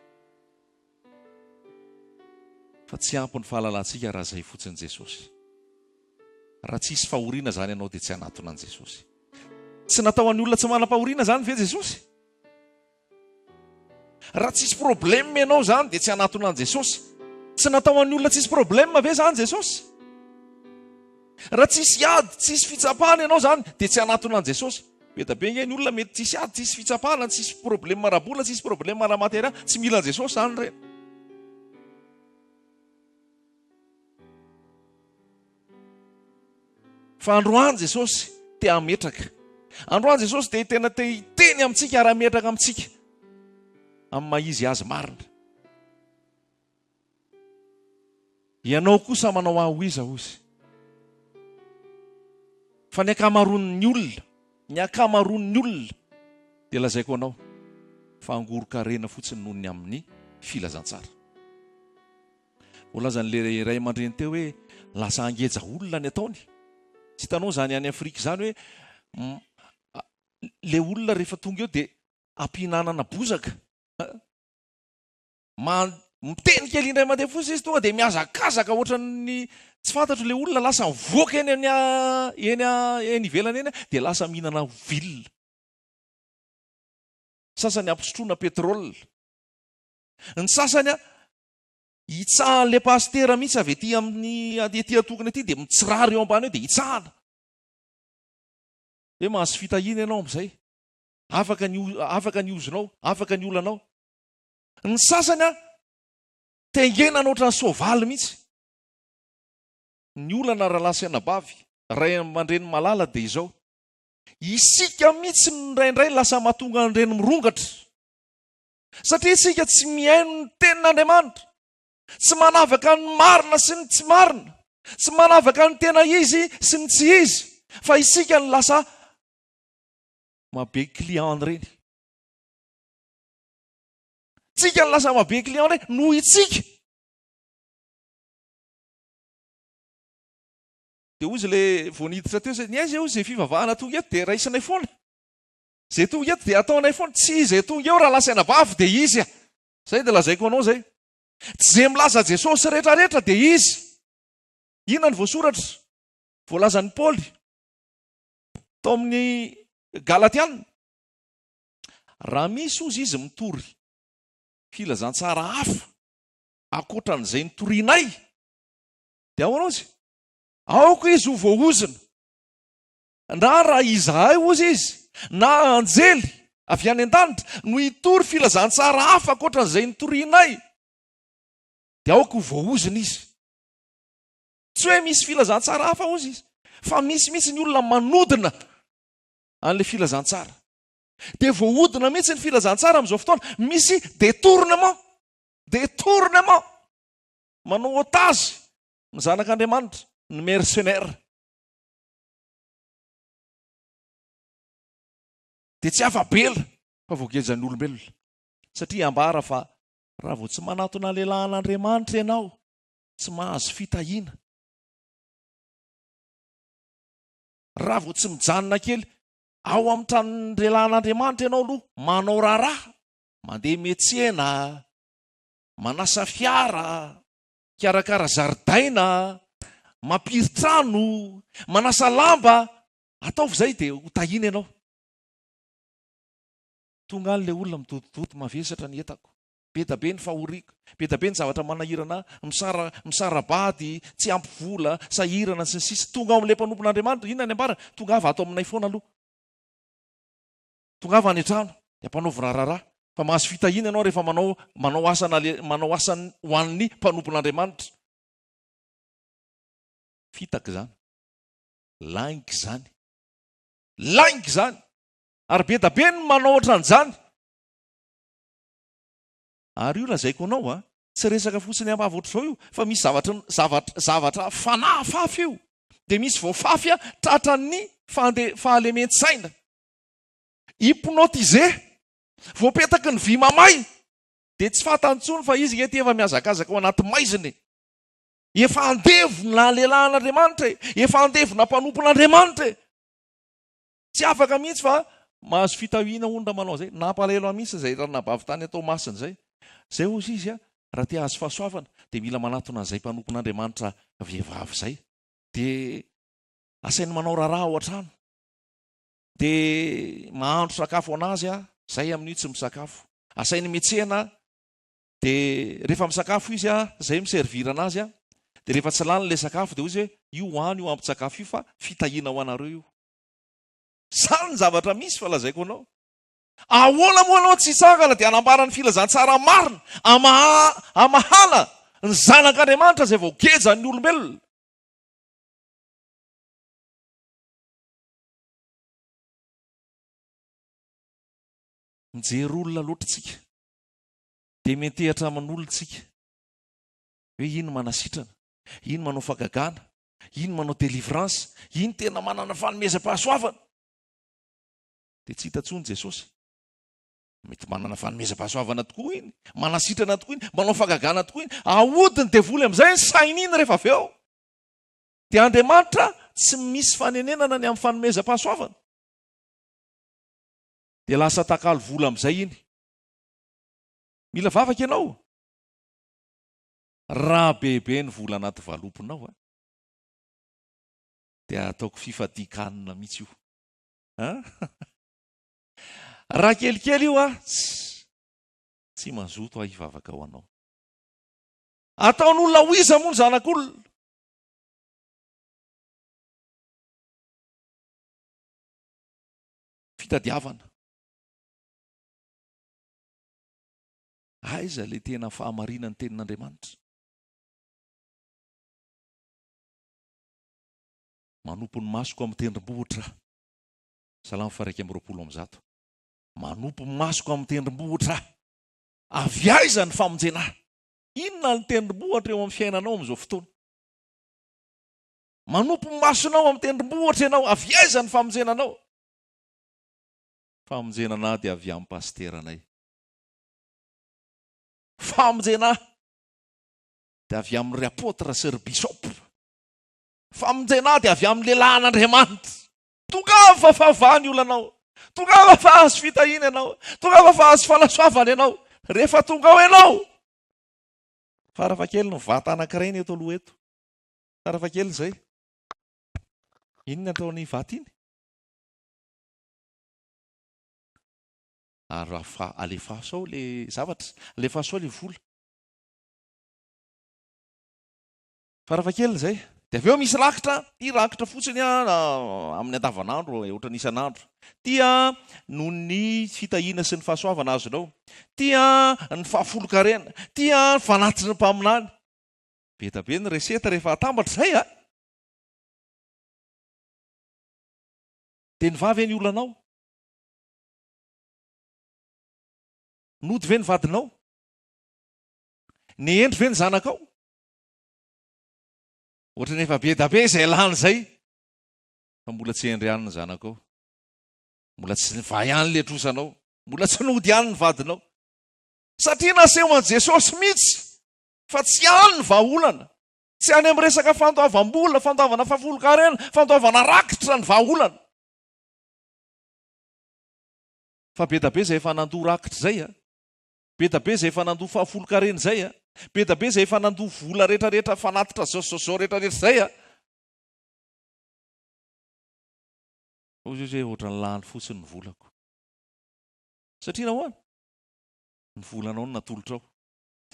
Fa tsy ampy ny fahalalantsika raha izay fotsiny Jesosy. Raha tsisy fahoriana zany ianao dia tsy hanatona an' Jesosy. Tsy natao an'ny olona tsy manam-pahoriana zany ve Jesosy? Raha tsisy problème ianao zany dia tsy hanatona an' Jesosy. Tsy natao an'ny olona tsisy problème ve zany Jesosy? Raha tsisy ady, tsisy fitsapahana ianao zany dia tsy hanatona an' Jesosy. Betabe ny olona mety tsisy ady, tsisy fitsapahana, tsisy problème marabola, tsisy problème maramatériel, tsy mila an' Jesosy zany ireny. Fa androany Jesosy te hametraka. Androany Jesosy dia tena te hiteny amintsika ary hametraka amintsika amin'ny maha-izy azy marina. Ianao kosa manao ahoiza hozy. Fa ny akamaroan'ny olona, ny akamaroan'ny olona dia lazaiko anao fa angoro-karena fotsiny noho ny amin'ny filazantsara. Volazan'ilay iray aman-dreny teo hoe lasa angeja olona ny ataony. Tsy hitanao zany any Afrika zany hoe le olona rehefa tonga eo dia ampihinanana bozaka. Miteny kely indray mandeha fotsiny izy tonga dia miazakazaka ohatran'ny tsy fantatro le olona, lasa mivoaka eny ivelany eny dia lasa mihinana vilona. Sasany ampisotroana petrôla. Ny sasany hitsahan'le pastera mihitsy avy ety amin'ny ety atokony ety dia mitsirary eo ambany eo dia hitsahana. Hoe mahazo fitahiana ianao amin'izay. Afaka ny ozonao, afaka ny olanao. Ny sasany tengenana ohatran'ny soavaly mihitsy. Ny olana raha lasa anabavy, ray aman-dreny malala dia izao. Isika mihitsy ndraindray lasa mahatonga an'ireny mirongatra. Satria isika tsy mihaino ny tenin'Andriamanitra. Tsy manavaka ny marina sy ny tsy marina, tsy manavaka ny tena izy sy ny tsy izy, fa isika ny lasa mabe client ireny. Tsika ny lasa mabe client ireny noho itsika. Dia hoy izy le voaniditra teo, ny aiza eo izay fivavahana tonga eto dia raisinay foana. Izay tonga eto dia ataonay foana, tsy izay tonga eo raha lasa anabavy dia izy. Izay dia lazaiko anao izay. Tsy izay milaza Jesosy rehetrarehetra dia izy. Inona ny voasoratra? Voalazan'ny Paoly tao amin'ny Galatiana. Raha misy ozy izy mitory filazantsara hafa ankoatran'izay nitorianay, dia ahoana ozy? Aoko izy ho voaozina. Na raha izahay ozy izy, na anjely avy any an-danitra no hitory filazantsara hafa ankoatran'izay nitorianay, dia aoko ho voaozina izy. Tsy hoe misy filazantsara hafa ozy izy, fa misy ny olona manodina an'ilay filazantsara. Dia voahodina mihitsy ny filazantsara amin'izao fotoana. Misy détournement, manao otazy ny zanak'Andriamanitra, ny mercenaire. Dia tsy afa-bela fa voagezan'ny olombelona. Satria ambara fa raha vao tsy manatona lehilahin'Andriamanitra ianao, tsy mahazo fitahiana. Raha vao tsy mijanona kely ao amin'ny tranon'ny lehilahin'Andriamanitra ianao aloha, manao raharaha, mandeha miantsena, manasa fiara, karakara zaridaina, mampiry trano, manasa lamba, ataovy izay dia ho tahiana ianao. Tonga an'ilay olona midodododo mavesatra ny entako. Be da be ny fahoriako, be da be ny zavatra manahirana, misarabady, tsy ampy vola, sahirana sy ny sisa. Tonga ao amin'ilay mpanompon'Andriamanitra, inona ny ambara? Tonga avy ato aminay foana aloha. Tonga avy any an-trano, dia mpanaovina raharaha. Fa mahazo fitahiana ianao rehefa manao asany ho an'ny mpanompon'Andriamanitra. Fitaka izany. Lainga izany. Lainga izany. Ary be da be ny manao ohatran'izany. Ary io lazaiko anao, tsy resaka fotsiny ambavy ohatr'izao io, fa misy zavatra fanafafy io. Dia misy voafafy tratran'ny fahalemen-tsaina. Hypnotiser, voapetaky ny vy mamay, dia tsy fantantsony fa izy ety efa miazakazaka ao anaty maiziny. Efa andevona lehilahin'Andriamanitra, efa andevona mpanompon'Andriamanitra. Tsy afaka mihitsy fa mahazo fitahiana onona manao zay. Nampalahelo mihitsy izay ranabavy tany atao masina izay. Zay ozy izy raha tia azo fahasoavana dia mila manatona an'izay mpanompon'Andriamanitra vehivavy izay. Dia asainy manao raharaha ao an-trano. Dia mahandro sakafo anazy, izay amin'io tsy misakafo. Asainy miantsena, dia rehefa misakafo izy, izay miservira anazy. Dia rehefa tsy lany ilay sakafo dia ozy hoe io hoany io ampy-tsakafo io fa fitahiana ho anareo io. Sany ny zavatra misy fa lazaiko anao. Ahoana moa anao tsy sakana dia anambarany filazantsara marina, amahala ny zanak'Andriamanitra izay voagejany olombelona. Mijery olona loatra tsika, dia metehatra amin'olontsika hoe ino manasitrana, ino manao fagagana, ino manao délivrance, ino tena manana fanomezam-pahasoavana. Dia tsy hitantsony Jesosy. Mety manana fanomezam-pahasoavana tokoa iny, manasitrana tokoa iny, manao fagagana tokoa iny, ahodiny dia voly amin'izay ny sainy iny rehefa avy eo. Dia Andriamanitra tsy misy fanenenana ny amin'ny fanomezam-pahasoavana. Dia lasa takalo vola amin'izay iny. Mila vavaka ianao. Raha bebe ny vola anaty valomponao, dia ataoko fifadikanina mihitsy io. Raha kelikely io, tsy mazoto hivavaka ho anao. Ataon'olona ho iza moa ny zanak'olona. Fitadiavana. Aiza ilay tena fahamarinan'ny tenin'Andriamanitra. Manompo ny masoko amin'ny tendrombohitra. Salamo 1:20. Manompo ny masoko amin'ny tendrombohitra. Avy aiza ny famonjena? Inona ny tendrombohitra eo amin'ny fiainanao amin'izao fotoana? Manompo ny masonao amin'ny tendrombohitra ianao. Avy aiza ny famonjenanao? Famonjenana dia avy amin'ny pasteranay. Famonjena dia avy amin'ny apôtra sy ry bisopy. Famonjena dia avy amin'ny lehilahin'Andriamanitra. Tonga fa fahavany olanao. Tonga fa hahazo fitahiana ianao. Tonga fa hahazo fanasoavana ianao. Rehefa tonga ao ianao. Farafakely ny vata anankiray ny eto aloha eto. Farafakely izay. Inona ataon'ny vata iny? Alefaso ao le zavatra, alefaso ao le vola. Farafakely izay. Dia avy eo misy rakitra, tia rakitra fotsiny amin'ny andavanandro, ohatra ny isanandro. Tia noho ny fitahiana sy ny fahasoavana azonao. Tia ny fahafolokarena. Tia ny fanatriny ny mpaminany. Be da be ny reseta rehefa atambatra izay. Dia ny vavy ny olanao. Nody ve ny vadinao? Ny endry ve ny zanakao? ohatra nefa be da be izay lany zay fa mbola tsy endrianiny zanako ao, mbola tsy va ihany le trosanao, mbola tsy nody ihany ny vadinao, satria naseho an' Jesosy mihitsy fa tsy ihany ny vahaolana, tsy any amin'ny resaka fandoavam-bola, fandoavana fahafolo-karena, fandoavana rakitra ny vahaolana. Fa be da be izay efa nandoa rakitra zay a, be da be izay efa nandoa fahafolo-karena zay a, be da be izay efa nandoa vola rehetrarehetra fanatitra zao rehetrarehetra zay a. Ozy ohatra ny lany fotsiny ny volako, satria nahoana ny volanao no natolotra ao,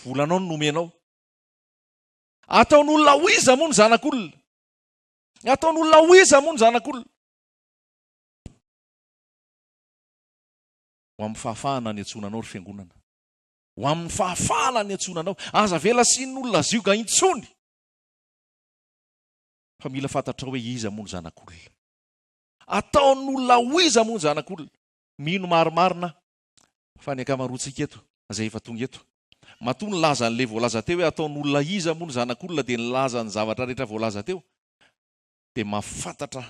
volanao no nomenao. Ataon'olona ho iza moa ny zanak'olona, ataon'olona ho iza moa ny zanak'olona. Ho amin'ny fahafahana ny antsonanao ry fiangonana, ho amin'ny fahafahana ny antsonanao, aza vela sin'olona zioga intsony, fa mila fantatra hoe iza moa ny zanak'olona. Ataon'olona ho iza moa ny zanak'olona. Mino marimarina fa ny akamaroantsika eto izay efa tonga eto, matoa ny laza n'le voalaza teo hoe ataon'olona iza moa ny zanak'olona dia ny laza ny zavatra rehetra voalaza teo, dia mahafantatra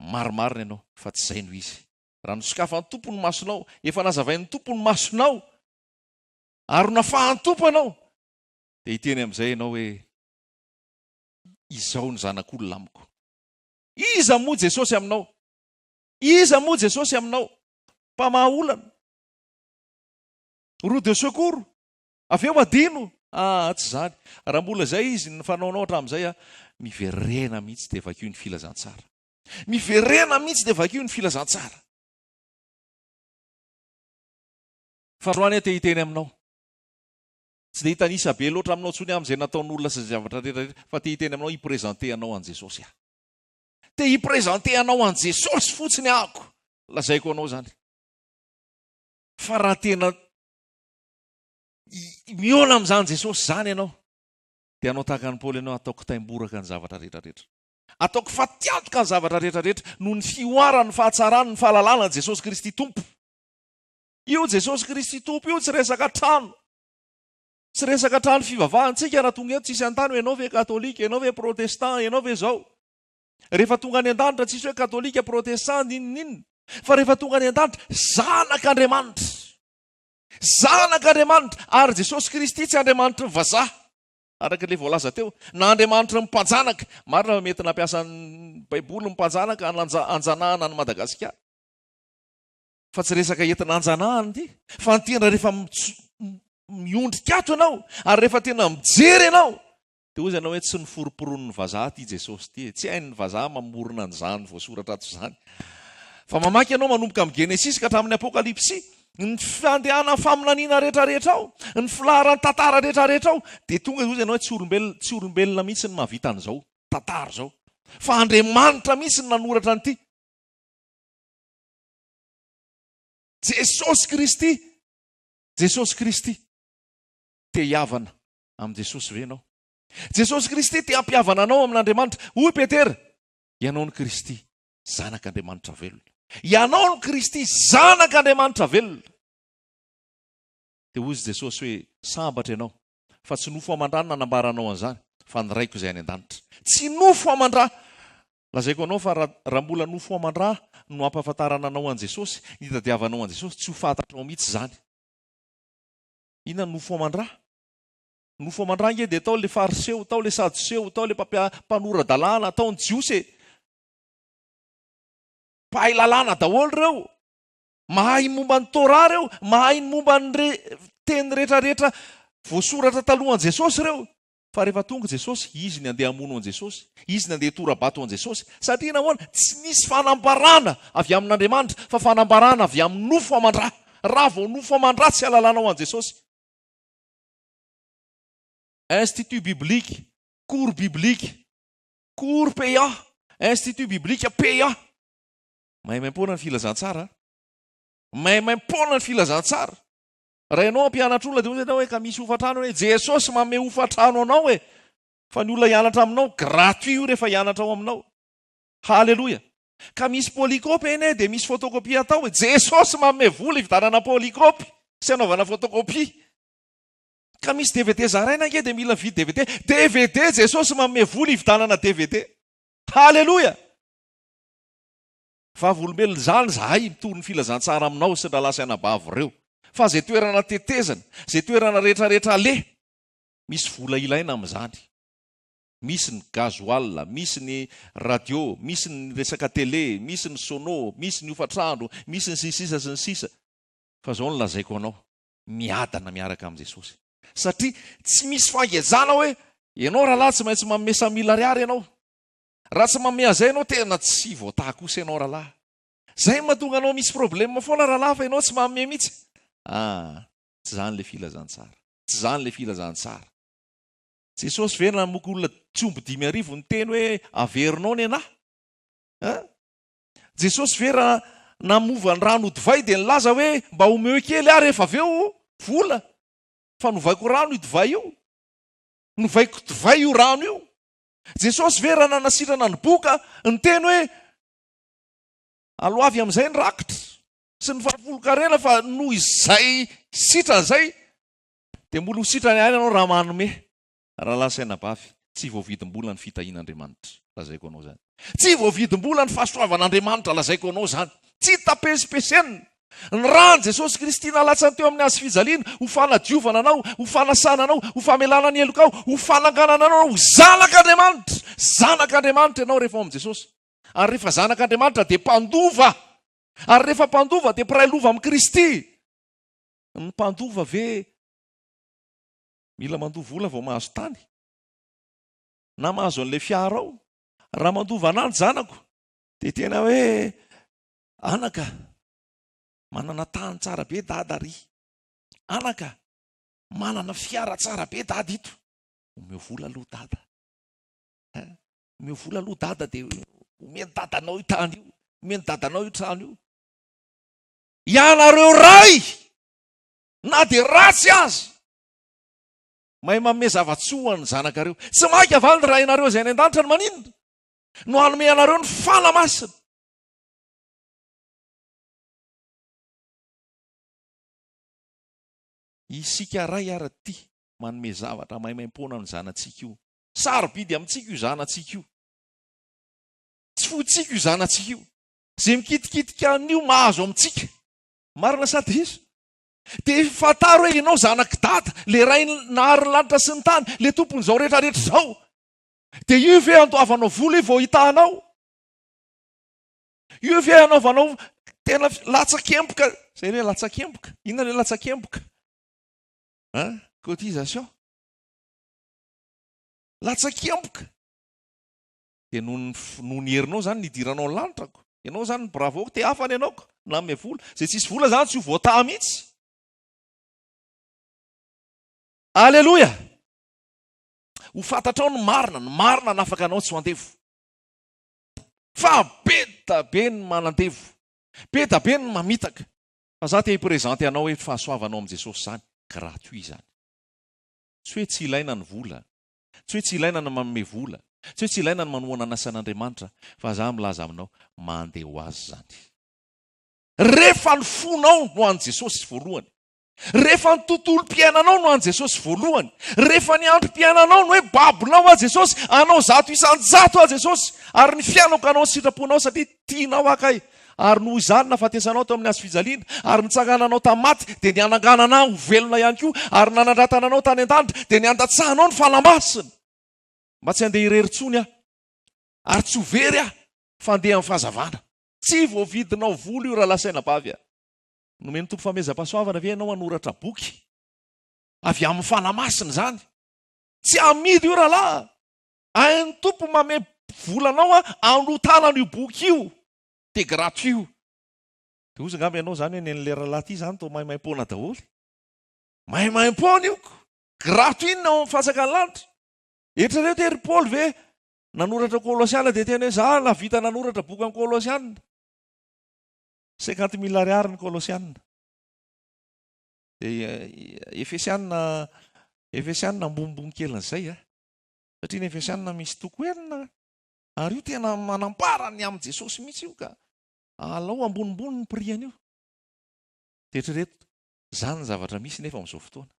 marimarina ianao fa tsy izay no izy. Raha nosokafan'ny tompo ny masonao, efa nazavain'ny tompo ny masonao, ary nafahan'ny tompo ianao, dia hiteny amin'izay ianao hoe izao ny zanak'olona amiko. Iza moa Jesosy aminao? Iza moa Jesosy aminao? Mpamahaolana, roue de secours, avy eo adino? Tsy zany. Raha mbola zay izy ny fanaonao hatramin'izay a, miverena mihitsy dia vakio ny filazantsara. Miverena mihitsy dia vakio ny filazantsara. Fa roany te hiteny aminao, tsy dia hitanisa be loatra aminao tsony amin'izay nataon'olona sy zavatra rehetrarehetra, fa te hiteny aminao hiprezante anao an' Jesosy. Te hiprezante anao an' Jesosy fotsiny ahako, lazaiko anao zany. Fa raha tena miona amin'izany Jesosy zany ianao, dia anao tahaka ny Paoly ianao, ataoko taimboraka ny zavatra rehetrarehetra, ataoko fatiatoka ny zavatra rehetrarehetra noho ny fioarany, fahatsarany, ny fahalalana ny Jesosy Kristy tompo. Io Jesosy Kristy tompo io tsy resaka trano, tsy resaka trano fivavahantsika raha tonga eto tsisy an-tany hoe ianao ve katolika, ianao ve protestant, ianao ve zao. Rehefa tonga any an-danitra tsisy hoe katolika, protestant, ninninina, fa rehefa tonga any an-danitra zanak'Andriamanitra, zanak'Andriamanitra, ary Jesosy Kristy tsy Andriamanitra ny vazaha, araka le voalaza teo, na Andriamanitra ny mpanjanaka. Marina mety nampiasa ny Baiboly ny mpanjanaka anjanahana ny Madagasikara, fa tsy resaka entina anjanahany ty, fa ny tena rehefa miondrika ato ianao, ary rehefa tena mijery ianao, dia ozy ianao hoe tsy niforoporon'ny vazaha ty Jesosy ty, tsy hain'ny vazaha mamorona an'izany voasoratra ato izany. Fa mamaky ianao manomboka amin'ny Genesis ka hatramin'ny Apokalipsy, ny fandehana faminaniana rehetrarehetra ao, ny filaharany tantara rehetrarehetra ao, dia tonga ozy ianao hoe tsy olombelona mihitsy ny mahavita an'izao tantara zao, fa Andriamanitra mihitsy ny nanoratra an'ity. Jesosy Kristy, Jesosy Kristy te hiavana amin'ny Jesosy ve ianao? Jesosy Kristy te hampiavana anao amin'Andriamanitra. Hoy Petera, ianao ny Kristy zanak'Andriamanitra velona, ianao ny Kristy zanak'Andriamanitra velona. Dia hoy Jesosy hoe sambatra ianao, fa tsy nofo aman-drà nanambaranao an'izany, fa ny raiko izay any an-danitra. Tsy nofo aman-drà. Lazaiko anao fa raha mbola nofo aman-drà no ampahafantarana anao an' Jesosy, nitadiavanao an' Jesosy, tsy ho fantatrao mihitsy zany. Inona nofo aman-drà? Nofo aman-drà nge dia tao le fariseo, tao le sadoseo, tao le mpanora-dalàna, tao ny jiosy. Mpahay lalàna daholo reo, mahay momba ny Torah reo, mahay momba ny teny rehetrarehetra voasoratra talohan Jesosy reo. Fa rehefa tonga Jesosy, izy ny andeha hamono an Jesosy, izy ny andeha tora-bato an Jesosy, satria nahoana tsy nisy fanambarana avy amin'Andriamanitra, fa fanambarana avy amin'ny nofo aman-drà. Raha vao nofo aman-drà tsy halalanao an Jesosy. Institut biblique, cours biblique, cours PA, institut biblique PA. Maimaimpona ny filazantsara, maimaimpona ny filazantsara. Raha ianao ampianatra olona dia ozy ianao hoe ka misy hofatrano hoe Jesosy manome hofatrano anao hoe, fa ny olona hianatra aminao gratuit io rehefa hianatra ao aminao. Halleloja. Ka misy polikopy eny dia misy photocopie atao hoe Jesosy manome vola hividanana polikopy sy anaovana photocopie. Ka misy DVD zaraina nge dia mila vidy DVD. DVD Jesosy manome vola hividanana DVD. Halleloja! Vavolombelona zany zahay mitony ny filazantsara aminao sy ralasanabavo ireo. Fa zay toerana tetezana, zay toerana rehetrarehetra le, misy vola ilaina amin'izany. Misy ny gazoal, misy ny radio, misy ny resaka télé, misy ny sono, misy ny ofatrano, misy ny sisa sy ny sisa. Fa zao no lazaiko anao, miadana miaraka amin'ny Jesosy. Satria tsy misy fangezana hoe ianao rahalahy tsy maintsy manome 100 000 ariary ianao. Raha tsy manome an'izay ianao tena tsy voataha kosa ianao rahalahy. Zay mahatonga anao misy problème foana rahalahy fa ianao tsy manome mihitsy. Tsy zany le filazantsara. Tsy zany le filazantsara. Jesosy ve namoky olona tsombo 5,000 ny teny hoe averinao ny anahy? Jesosy ve raha namova ny rano divay dia nilaza hoe mba omeo kely aho rehefa avy eo vola. Fa novaiko rano io divay io. Novaiko divay io rano io. Jesosy ve raha nanasitrana ny boka ny teny hoe aloavy amin'izay ny rakitra sy ny fahafolon-karena fa noho izay sitrana izay dia mbola ho sitrany ihany ianao raha manome. Raha lasainabavy, tsy voavidim-bola ny fitahian'Andriamanitra, lazaiko anao zany. Tsy voavidim-bola ny fahasoavan'Andriamanitra, lazaiko anao zany. Tsy tapesipesena. Ny rano Jesosy Kristy nalatsany teo amin'ny hazo fijaliana, ho fanadiovana anao, ho fanasana anao, ho famelana ny helokao, ho fananganana anao, ho zanak'Andriamanitra. Zanak'Andriamanitra ianao rehefa amin'ny Jesosy. Ary rehefa zanak'Andriamanitra dia mpandova. Ary rehefa mpandova dia mpiray lova amin'ny Kristy. Ny mpandova ve mila mandova vola vao mahazo tany? Na mahazo an'ilay fiara ao? Raha mandova ananjy zanako dia tena hoe anaka, manana tany tsara be dada ry. Anaka, manana fiara tsara be dada ito. Omeo vola aloha dada. Omeo vola aloha dada dia omeny dadanao io tany io. Omeny dadanao io trano io. Ianareo ray, na dia ratsy azy, mahay manome zavatsoa ny zanakareo. Tsy mainka avy ny raha ianareo izay any an-danitra ny maninona no hanome anareo ny fanamasina. Isika ray ara-ty manome zavatra mahaimaim-poana ny zanatsika io. Sarobidy amintsika io zanatsika io. Tsy fotsika io zanatsika io. Zay mikitikitika an'io mahazo amintsika. Marina sady izy. Dia fantaro hoe ianao zanak' dada, le ray nahary ny lanitra sy ny tany, le tompony zao rehetrarehetra zao. Dia io ve andoavanao vola io vao hitanao? Io ve anaovanao tena latsakempoka? Zay hoe latsakempoka. Inona le latsakempoka? Cotisation. Latsakempoka. Dia noho ny herinao zany nidiranao ny lanitrako. Ianao zany bravo, te hafany ianaoko na me vola. Zay tsisy vola zany tsy ho voataha mihitsy. Alleluia. Ho fantatrao ny marina nafaka anao tsy ho andevo. Fa beta be ny manandevo. Beta be ny mamitaka. Fa za te hiprezenty anao hoe fahasoavanao amin'ny Jesosy zany. Gratuit zany. Tsy hoe tsy ilaina ny vola. Tsy hoe tsy ilaina ny manome vola. Tsy hoe tsy ilaina ny manohana nasan'Andriamanitra. Fa za milaza aminao, mandeha ho azy zany. Rehefa ny fonao no an'i Jesosy voalohany. Rehefa ny tontolo mpiainanao no an'i Jesosy voalohany. Rehefa ny androm-piainanao no hoe babonao a Jesosy, anao 100% a Jesosy. Ary ny fiainako anao sy sitraponao satria tianao akay. Ary noho izany nahafatesanao tao amin'ny hazo fijaliana, ary nitsangananao tamaty, dia nianaganana ho velona ihany koa, ary nanandratananao tany an-danitra, dia niandatsahanao ny fanamasina. Mba tsy handeha irery-tsony aho, ary tsy ho very aho, fa handeha amin'ny fahazavana. Tsy voavidinao vola io raha lasaina-bavy aho. Nomeny tompo famezam-pahasoavana ve ianao hanoratra boky? Avy amin'ny fanamasina zany. Tsy amidy io rahalahy. Hain'ny tompo mame volanao anotanana io boky io. Dia gratuit io. Dia ozy angamba ianao zany hoe nen'ilay rahalahy ty zany tao mahaimaim-poana daholo. Mahaimaim-poana io. Gratuit ny ao amin'ny fatsaka ny lanitra. Eritrereto tery Paul ve nanoratra Kolosiana dia tena hoe za navita nanoratra boky amin'ny Kolosiana. 50,000 ariary ny Kolosiana. Dia Efesiana ambonimbony kely an'izay. Satria ny Efesiana misy toko enina. Ary io tena manampara ny amin'ny Jesosy mihitsy io ka. Alao ambonimbony ny priany io. Eritrereto, zany ny zavatra misy nefa amin'izao fotoana.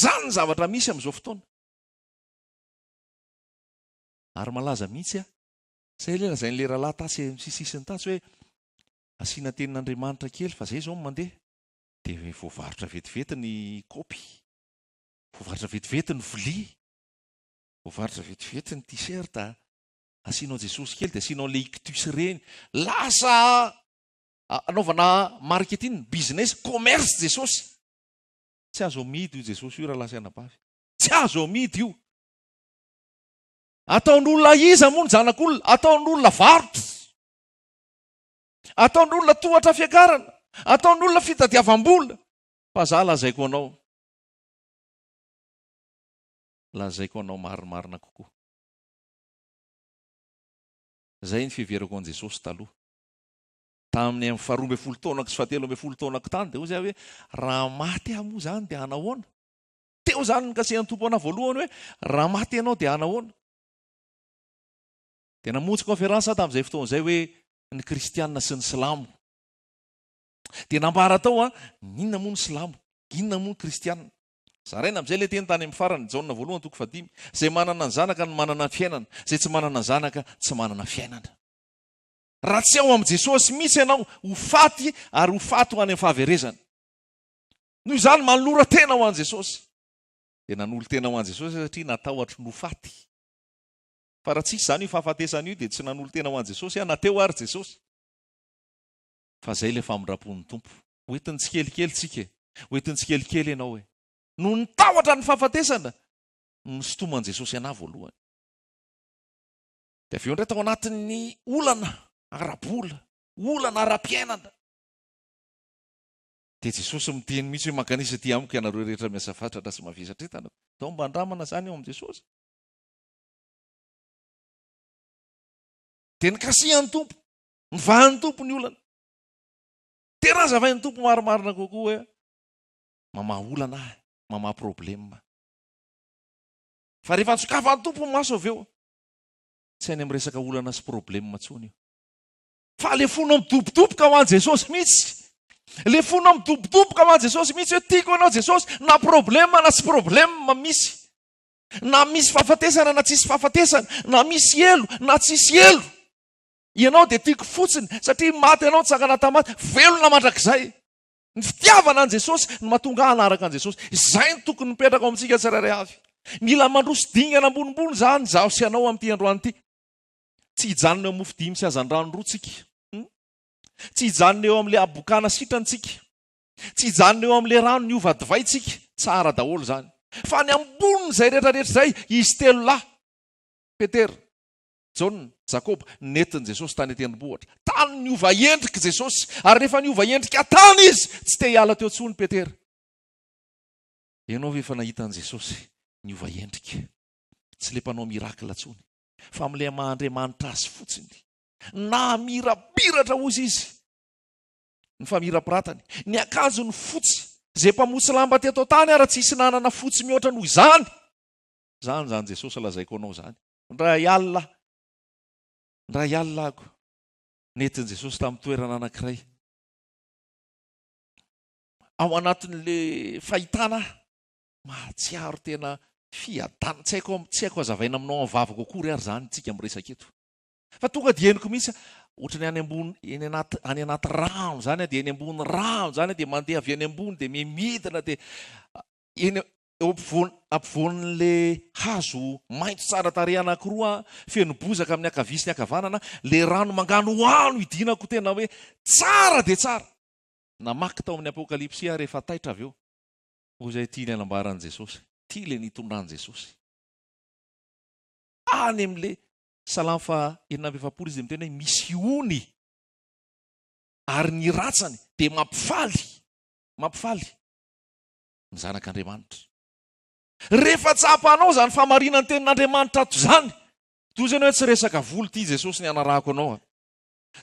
Zany zavatra misy amin'izao fotoana. Ary malaza mihitsy zay lera zay lera lahy tasy misisisiny tasy hoe asiana tenin'Andriamanitra kely fa zay zao mandeha dia voavarotra vetivety ny kaopy, voavarotra vetivety ny vilia, voavarotra vetivety ny t-shirt, asianao Jesosy kely dia asianao le ictus reny, lasa anaovana marketing, business, commerce Jesosy. Tsy azo midy io Jesosy io raha lasa anabavy. Tsy azo midy io. Ataon'olona iza moa ny zanak'olona, ataon'olona varotra, ataon'olona tohatra fiakarana, ataon'olona fitadiavam-bola. Fa za lazaiko anao, lazaiko anao marimarina kokoa. Zay ny fiheverako an' Jesosy taloha. Tamin'ny amin'ny 12 taonako sy 13 taonako tany dia hoy hoe raha maty aho moa zany dia anahoana? Teo zany nikasehan'ny tompo ana voalohany hoe raha maty ianao dia anahoana? Dia namonjy conférence tamin'izay fotoan'izay hoe ny kristianina sy ny silamo. Dia nambara tao inona moa ny silamo, inona moa ny kristianina. Zaraina amin'izay le teny tany amin'ny farany Jaona voalohany 5. Zay manana ny zanaka no manana ny fiainana, zay tsy manana ny zanaka tsy manana fiainana. Raha tsy ao amin'i Jesosy misy ianao ho faty ary ho faty ho any amin'ny fahaverezana. Noho izany manlora tena ho an'i Jesosy. Dia nanolo tena ho an'i Jesosy satria natahotra no faty. Fa raha tsisy zany io fahafatesana io dia tsy nanolo tena ho an'i Jesosy, nateo ary Jesosy. Fa zay le famindram-pon'ny tompo. Hoentiny tsikelikely tsika, hoentiny tsikelikely ianao e. No nitahotra ny fahafatesana, nosotoman'i Jesosy ana voalohany. Dia avy eo indray tao anatin'ny olana ara-bola, olana ara-piainana. Dia Jesosy miteny mihitsy hoe mankanisa ty amiko ianareo rehetra miasa fatratra sy mavesatra etana. Tao mba andramana zany eo amin'i Jesosy. Dia nikasihan'ny tompo, nivahan'ny tompo ny olana. Tena zavain'ny tompo marimarina kokoa hoe mamaha olana ahy, mamaha problema. Fa rehefa nitsokafan'ny tompo maso avy eo, tsy any amin'ny resaka olana sy problema intsony io. Fa le fona midobodoboka ho an'i Jesosy mihitsy. Le fona midobodoboka ho an'i Jesosy mihitsy hoe tiako ianao Jesosy, na problema na tsy problema misy. Na misy fahafatesana na tsisy fahafatesana, na misy elo na tsisy elo. Ianao dia tiako fotsiny satria maty ianao tsangana tamaty, velona mandrakizay. Ny fitiavana an' Jesosy no mahatonga hanaraka an' Jesosy. Izay ny tokony mipetraka ao amintsika tsirairay avy. Mila mandroso dingana ambonimbony zany zaho sy anao amin'ity androany ity. Tsy hijanona eo amin'ny mofo dimy sy hazan-drano roa tsika. Tsy hijanona eo amin'ilay abokana sitrantsika. Tsy hijanona eo amin'ilay rano ny ovadivay tsika. Tsara daholo zany. Fa ny amboniny izay rehetrarehetra izay, izy telo lahy. Petera, Jaona, Jakoba, nentin'i Jesosy tany an-tendrombohitra. Tany ny ova endrika Jesosy. Ary rehefa ny ova endrika tany izy, tsy te hiala teo tsony Petera. Ianao ve efa nahitan'i Jesosy ny ova endrika? Tsy le mpanao mirakla tsony. Fa amin'ilay mahandriamanitra azy fotsiny. Na mirapiratra ozy izy. Ny famirapiratany. Ny akanjony fotsy. Zay mpamotsy lamba teto tany ary tsy hisy nanana fotsy mihoatra noho izany. Zany Jesosy lazaiko anao zany. Ndray alina ako. Nentin'i Jesosy tamin'ny toerana anankiray. Ao anatin'le fahitana mahatsiaro tena fiadana. Tsy haiko hazavaina aminao amin'ny vavako akory ary zany tsika miresaka eto. Fa tonga dia henoko mihitsy ohatrany any ambony, any anaty rano zany dia eny ambony rano zany dia mandeha avy any ambony dia mimidina dia eny ampovoan'le hazo maitso tsara tarehy anankiroa feno bozaka amin'ny akavia sy ny akavanana, le rano mangano hoano idinako tena hoe tsara dia tsara. Namaky tao amin'ny apokalipsia rehefa taitra avy eo. Hoy izay tia ny anambaran'i Jesosy. Tia le nitondran'i Jesosy. Any amin'le Salamo 1:7 izy dia miteny hoe misy ony ary ny ratsany dia mampifaly ny zanak'Andriamanitra. Rehefa tsapanao zany famarinany tenin'Andriamanitra ato zany, toy izany hoe tsy resaka voly ity Jesosy ny anarahako anao.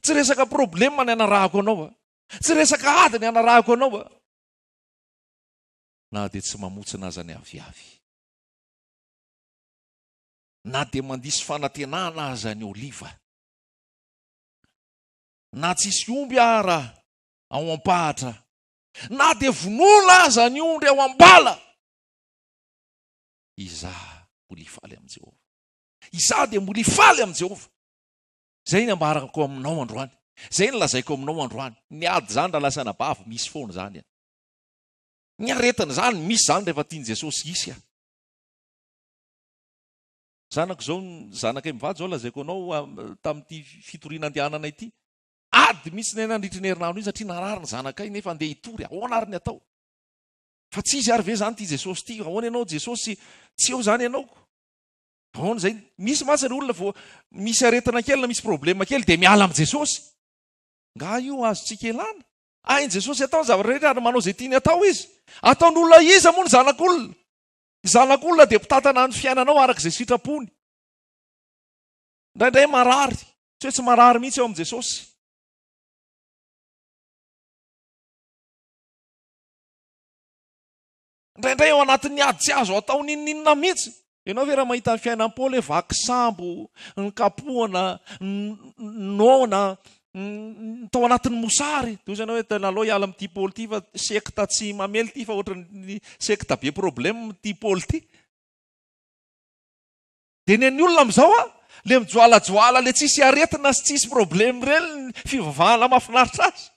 Tsy resaka problema ny anarahako anao. Tsy resaka ady ny anarahako anao. Na dia tsy mamotsina aza ny aviavy. Na dia mandisy fanantenana aza ny oliva. Na tsisy omby ara ao ampahatra. Na dia vonola aza ny ondry ao ambala. izaho mbola hifaly amin'i Jehova. Izaho dia mbola hifaly amin'i Jehova. Zay ny ambarako aminao androany. Zay ny lazaiko aminao androany. Ny ady zany raha lasa nabava, misy foana zany. Ny aretina zany, misy zany rehefa tiany Jesosy isy. Zanako zao, zanakay mivady zao lazaiko anao tamin'ity fitoriana andehanana ity. Ady misy ny nandritry ny herinandro iny satria narary ny zanakay nefa andeha hitory. Ahoana ary ny atao? Fa tsy izy ary ve zany ty Jesosy ty? Ahoana ianao Jesosy? Tsy eo zany ianao. Ahoana zay? Misy masany olona vao misy aretina kely na misy problema kely dia miala amin'ny Jesosy. Nga io azotsika elana. Ain Jesosy atao ny zavatra rehetra ary manao zay tiany atao izy. Ataon'olona iza moa ny zanak'olona. Zanak'olona dia mpitantana ny fiainanao arak'izay sitrapony. Indraindray marary. Tsy hoe tsy marary mihitsy eo amin'ny Jesosy. Indraindray ao anatin'ny ady tsy azo atao ninninina mihitsy. Ianao ve raha mahita ny fiainan'i Paoly hoe vaky sambo, ny kapohana, nona, tao anatin'ny mosary. Toy izany hoe tena aloha hiala amin'ity Paoly ity fa sekta tsy mamely ity fa ohatran'ny sekta be problème ity Paoly ity. Dia ny olona amin'izao le mijoalajoala le tsisy aretina sy tsisy problème ireny fivavahana mahafinaritra azy.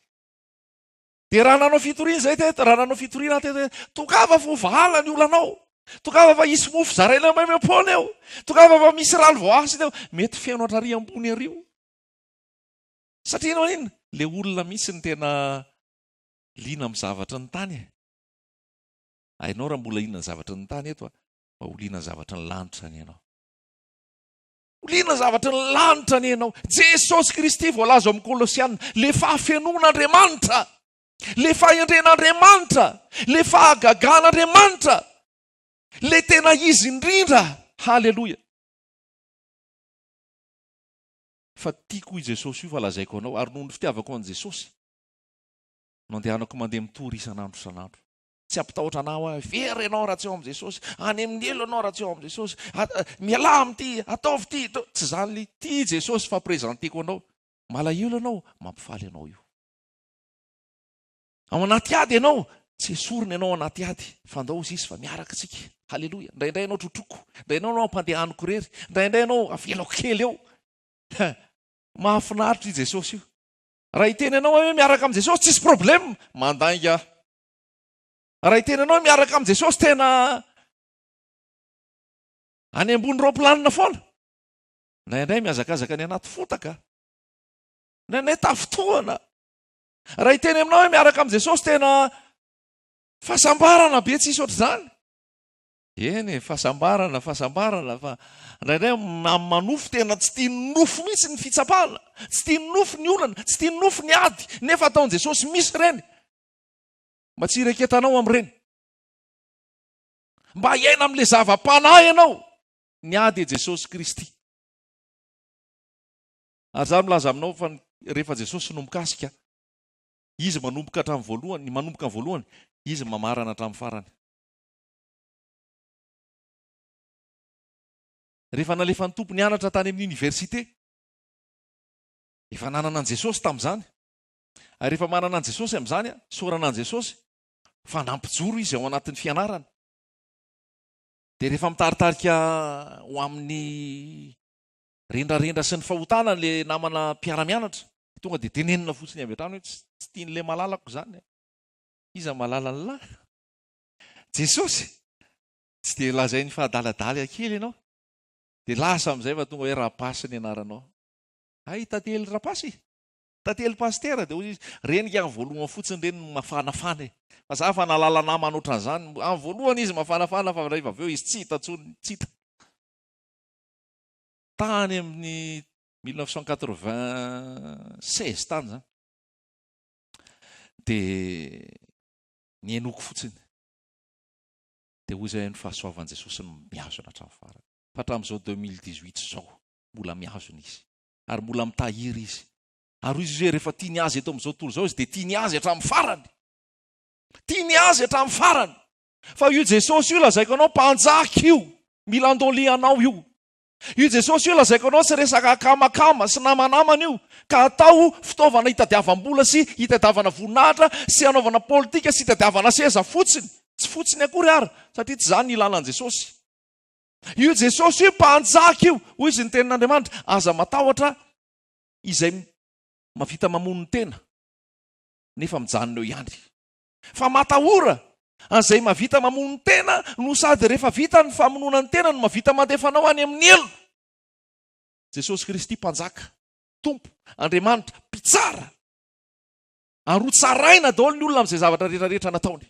Dia raha nanao fitoriana zay teto, raha nanao fitoriana teto, tokava fa ho vahala ny olanao. Tokava fa hisy mofo zaraina mamepona eo. Tokava fa misy rano voasy eo. Mety feno atrary ambony ario. Satria anao inona? Le olona misy ny tena liana amin'ny zavatra ny tany. Hainao raha mbola liana ny zavatra ny tany eto, fa ho liana ny zavatra ny lanitra ny ianao. Ho liana ny zavatra ny lanitra ny ianao. Jesosy Kristy voalaza amin'ny Kolosiana, le fahafenon'Andriamanitra, le fahendren'Andriamanitra, le fahagagan'Andriamanitra, le tena izy indrindra. Halleluja. Fa tiako i Jesosy io fa lazaiko anao ary noho ny fitiavako an' Jesosy no andehanako mandeha mitory isan'andro isan'andro. Tsy ampitahotra anao very ianao raha tsy eo amin'i Jesosy, any amin'ny elo ianao raha tsy eo amin'i Jesosy, miala amin'ity, ataovy ity. Tsy zany ty Jesosy famprezenteko anao. Malahelo ianao, mampifaly ianao io. Ao anaty ady ianao, tsy esorina ianao anaty ady, fandao izy fa miaraka tsika. Halleluja. Indraindray ianao trotroko, indraindray ianao ampandehaniko rery, indraindray ianao avelako kely eo. Mahafinaritra i Jesosy io. Raha hiteny ianao hoe miaraka amin'ny Jesosy tsisy problème, mandainga. Raha hiteny ianao hoe miaraka amin'ny Jesosy tena any ambony roplanina foana, indraindray miazakazaka ny anaty fotaka, indraindray tafitohana. Raha hiteny aminao hoe miaraka amin'ny Jesosy tena fahasambarana be tsisy ohatr'izany. Eny, fahasambarana fa indraindray manofo tena tsy tia nofo mihitsy ny fitsapana, tsy tia nofo ny olana, tsy tia nofo ny ady, nefa ataon'i Jesosy misy ireny. Mba tsy ireketanao amin'ireny. Mba hiaina amin'ilay zava-panahy ianao, ny ady e Jesosy Kristy. Ary zaho milaza aminao fa rehefa Jesosy nombokasika, izy manomboka hatramin'ny voalohany, manomboka amin'ny voalohany, izy mamarana hatramin'ny farany. Rehefa nalefa ny tompo nianatra tany amin'ny université, efa nanana an' Jesosy tamin'izany. Ary rehefa manana an' Jesosy amin'izany, saorana an' Jesosy, fa nampijoro izy ao anatin'ny fianarana. Dia rehefa mitaritarika ho amin'ny rendrarendra sy ny fahotana le namana mpiara-mianatra, tonga dia tenenina fotsiny avy hatrany hoe tsy tian'ilay malalako zany. Iza malala an'lahy? Jesosy tsy dia lazay ny fahadaladala kely ianao. Dia lasa amin'izay fa tonga hoe rapasy ny anaranao. Ay, tantely rapasy, tantely pastera. Dia hoy izy, renika amin'ny voalohany fotsiny ireny no mafanafana. Fa za fa nalala namana ohatran'izany. Amin'ny voalohany izy mafanafana, fa rehefa avy eo izy tsy hita tsony, tsy hita. Tany amin'ny 1996 tany zany. Dia ny enoko fotsiny. Dia hoy izay ny fahasoavan'i Jesosy no miazona hatramin'ny farany. Fa hatramin'izao 2018 zao, mbola miazona izy. Ary mbola mitahiry izy. Ary izy hoe rehefa tia ny azy eto amin'izao tontolo izao izy dia tia ny azy hatramin'ny farany. Tia ny azy hatramin'ny farany. Fa io Jesosy io lazaiko anao mpanjaka io, mila andolianao io. Io Jesosy io lazaiko anao tsy resaka kamakama sy namanamana io, ka atao fitaovana hitadiavam-bola sy hitadiavana voninahitra sy hanaovana politika sy hitadiavana seza fotsiny. Tsy fotsiny akory ary, satria tsy izany ny ilanan' Jesosy. io Jesosy io mpanjaka io hoy izy ny tenin'Andriamanitra aza matahotra izay mavita mamono ny tena nefa mijanona eo ihany. Fa matahora an'izay mavita mamono ny tena no sady rehefa vita ny famonona ny tena no mavita mandefanao any amin'ny elo. Jesosy Kristy mpanjaka, tompo, Andriamanitra, mpitsara. Arotsaraina daholo ny olona amin'izay zavatra rehetrarehetra nataony.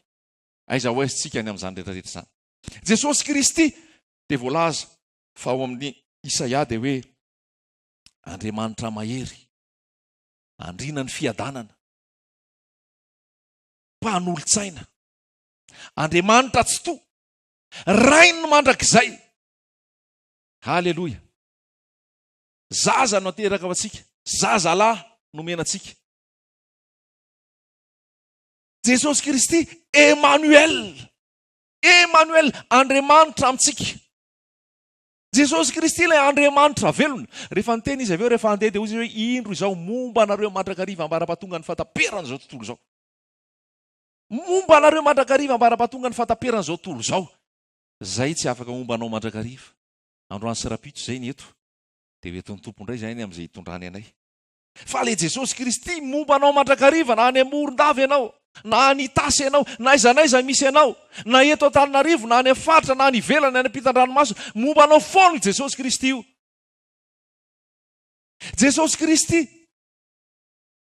Aiza ho aizitsika any amin'izany rehetrarehetra izany. Jesosy Kristy dia voalaza fa ao amin'ny Isaia dia hoe Andriamanitra mahery, andrina ny fiadanana, mpanolotsaina, Andriamanitra tsy toa, rainy no mandrakizay. Haleloia. Zaza no ateraka amintsika, zaza lahy nomenantsika. Jesosy Kristy Emmanuel, Emmanuel, Andriamanitra amintsika. Jesosy Kristy ilay Andriamanitra velona. Rehefa niteny izy aveo rehefa handeha dia hoy izy hoe indro izao momba anareo mandrakariva ambara-pahatonga ny fataperana izao tontolo izao. Momba anareo mandrakariva ambara-pahatonga ny fataperana izao tontolo izao. Zay tsy afaka momba anao mandrakariva. Androany sy rapito zay ny eto. Dia eto ny tompo indray zay ny amin'izay hitondrany anay. Fa ilay Jesosy Kristy momba anao mandrakariva na any amoron-davy ianao, na any Itasy ianao, na aiza misy ianao, na eto Antananarivo, na any Faritra, na any ivelany, na any ampitan-dranomasina, momba anao foana Jesosy Kristy io. Jesosy Kristy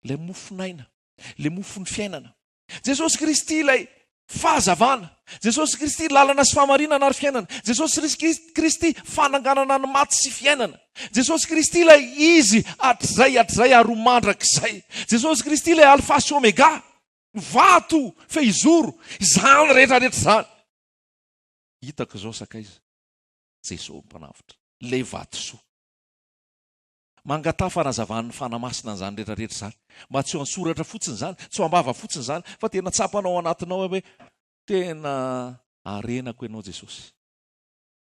ilay mofinaina, ilay mofony fiainana. Jesosy Kristy ilay fahazavana. Jesosy Kristy lalana sy fahamarinana ary fiainana. Jesosy Kristy fananganana ny maty sy fiainana. Jesosy Kristy ilay izy hatrizay ary mandrakizay. Jesosy Kristy ilay alfa sy omega, vato, fehizoro, izany rehetrarehetra izany. Hitako izao sakaiza, Jesosy mpanavitra, ilay vatosoa. Mangata fanazavany fanamasina n'izany rehetrarehetra izany. Mba tsy ho ansoratra fotsiny izany, tsy ho ambava fotsiny izany, fa tena tsapanao anatinao hoe tena arenako ianao Jesosy.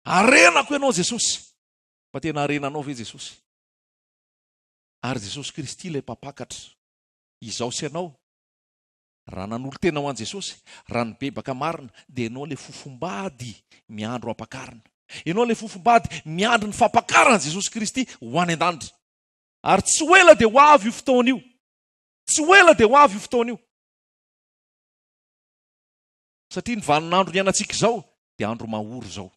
Arenako ianao Jesosy. Fa tena arenanao ve Jesosy? Ary Jesosy Kristy ilay mpapakatra. Izao sy ianao, raha nanolo tena ho an Jesosy, raha ny bebaka marina, dia ianao ilay fofombady miandro ampakarina. Ianao ilay fofombady miandro ny fampakarana Jesosy Kristy ho any an-danitra. Ary tsy ho ela dia ho avy io fotoana io. Tsy ho ela dia ho avy io fotoana io. Satria ny vaninandro ny anantsika izao dia andro mahoro izao.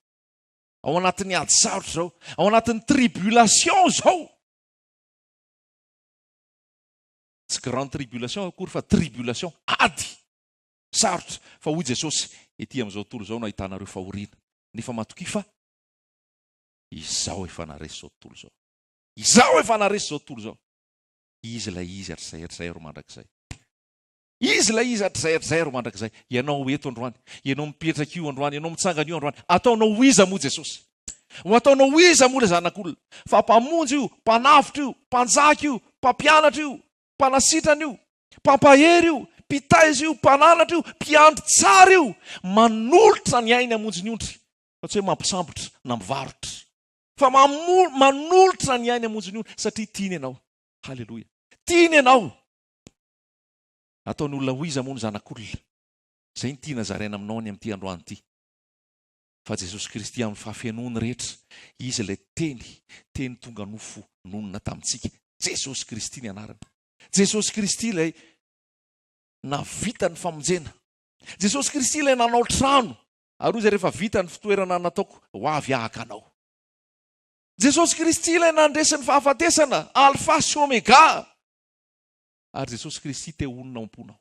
Ao anatin'ny ady sarotra izao, ao anatin'ny tribulation izao. Tsy grande tribulation akory fa tribulation ady sarotra. Fa hoy Jesosy ety amin'izao tontolo izao no ahitanareo fahoriana. Nefa matoki fa izao efa naresy izao tontolo izao. Izao efa naresy izao tontolo izao. Izy ilay izy hatrizay ro mandrakizay. Izy ilay izy hatrizay ro mandrakizay. Ianao eto androany, ianao mipetraka io androany, ianao mitsangana io androany, ataonao iza moa Jesosy. Ho ataonao iza moa ilay zanak'olona. Fa mpamonjy io, mpanavitra io, mpanjaka io, mpampianatra io, mpanasitrana io, mpampahery io, mpitaiza io, mpananatra io, mpiandry tsara io, manolotra ny ainy hamonjy ny ondry. Fa tsy hoe mampisambotra na mivarotra. Fa manolotra ny ainy hamonjy ny ondry satria tiany ianao. Halleloja. Tiany ianao. Ataony olona ho iza moa ny zanak'olona. Zay ny tiana zaraina aminao ny amin'ity androany ity. Fa Jesosy Kristy amin'ny fahafenony rehetra, izy ilay teny tonga nofo nonona tamintsika. Jesosy Kristy ny anarany. Jesosy Kristy ilay navita ny famonjena. Jesosy Kristy ilay nanao trano. Ary izay rehefa vita ny fitoerana nataoko, ho avy ahaka anao. Jesosy Kristy ilay nandresy ny fahafatesana, alfa sy omega. Ary Jesosy Kristy te olona amponao.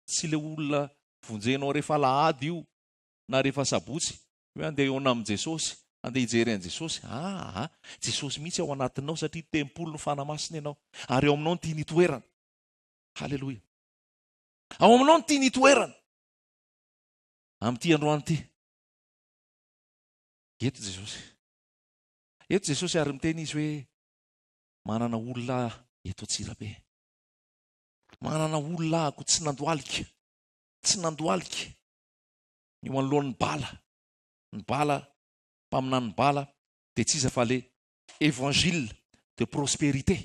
Tsy ilay olona vonjenao rehefa lahady io, na rehefa sabotsy, hoe andeha eona amin'ny Jesosy, andeha hijery an Jesosy. Jesosy mihitsy ao anatinao satria tempolo ny fanamasina ianao. Ary ao aminao ny tia nitoerana. Halleloja. Ao aminao ny tia nitoerana. Amin'ity androany ity. Eto Jesosy. Eto Jesosy ary miteny izy hoe manana olona eto Antsirabe. Manana olona ako tsy nandoalika. Tsy nandoalika. Eo anoloan'ny bala. Ny bala, mpaminany bala, dia tsy iza fa le évangile de prospérité.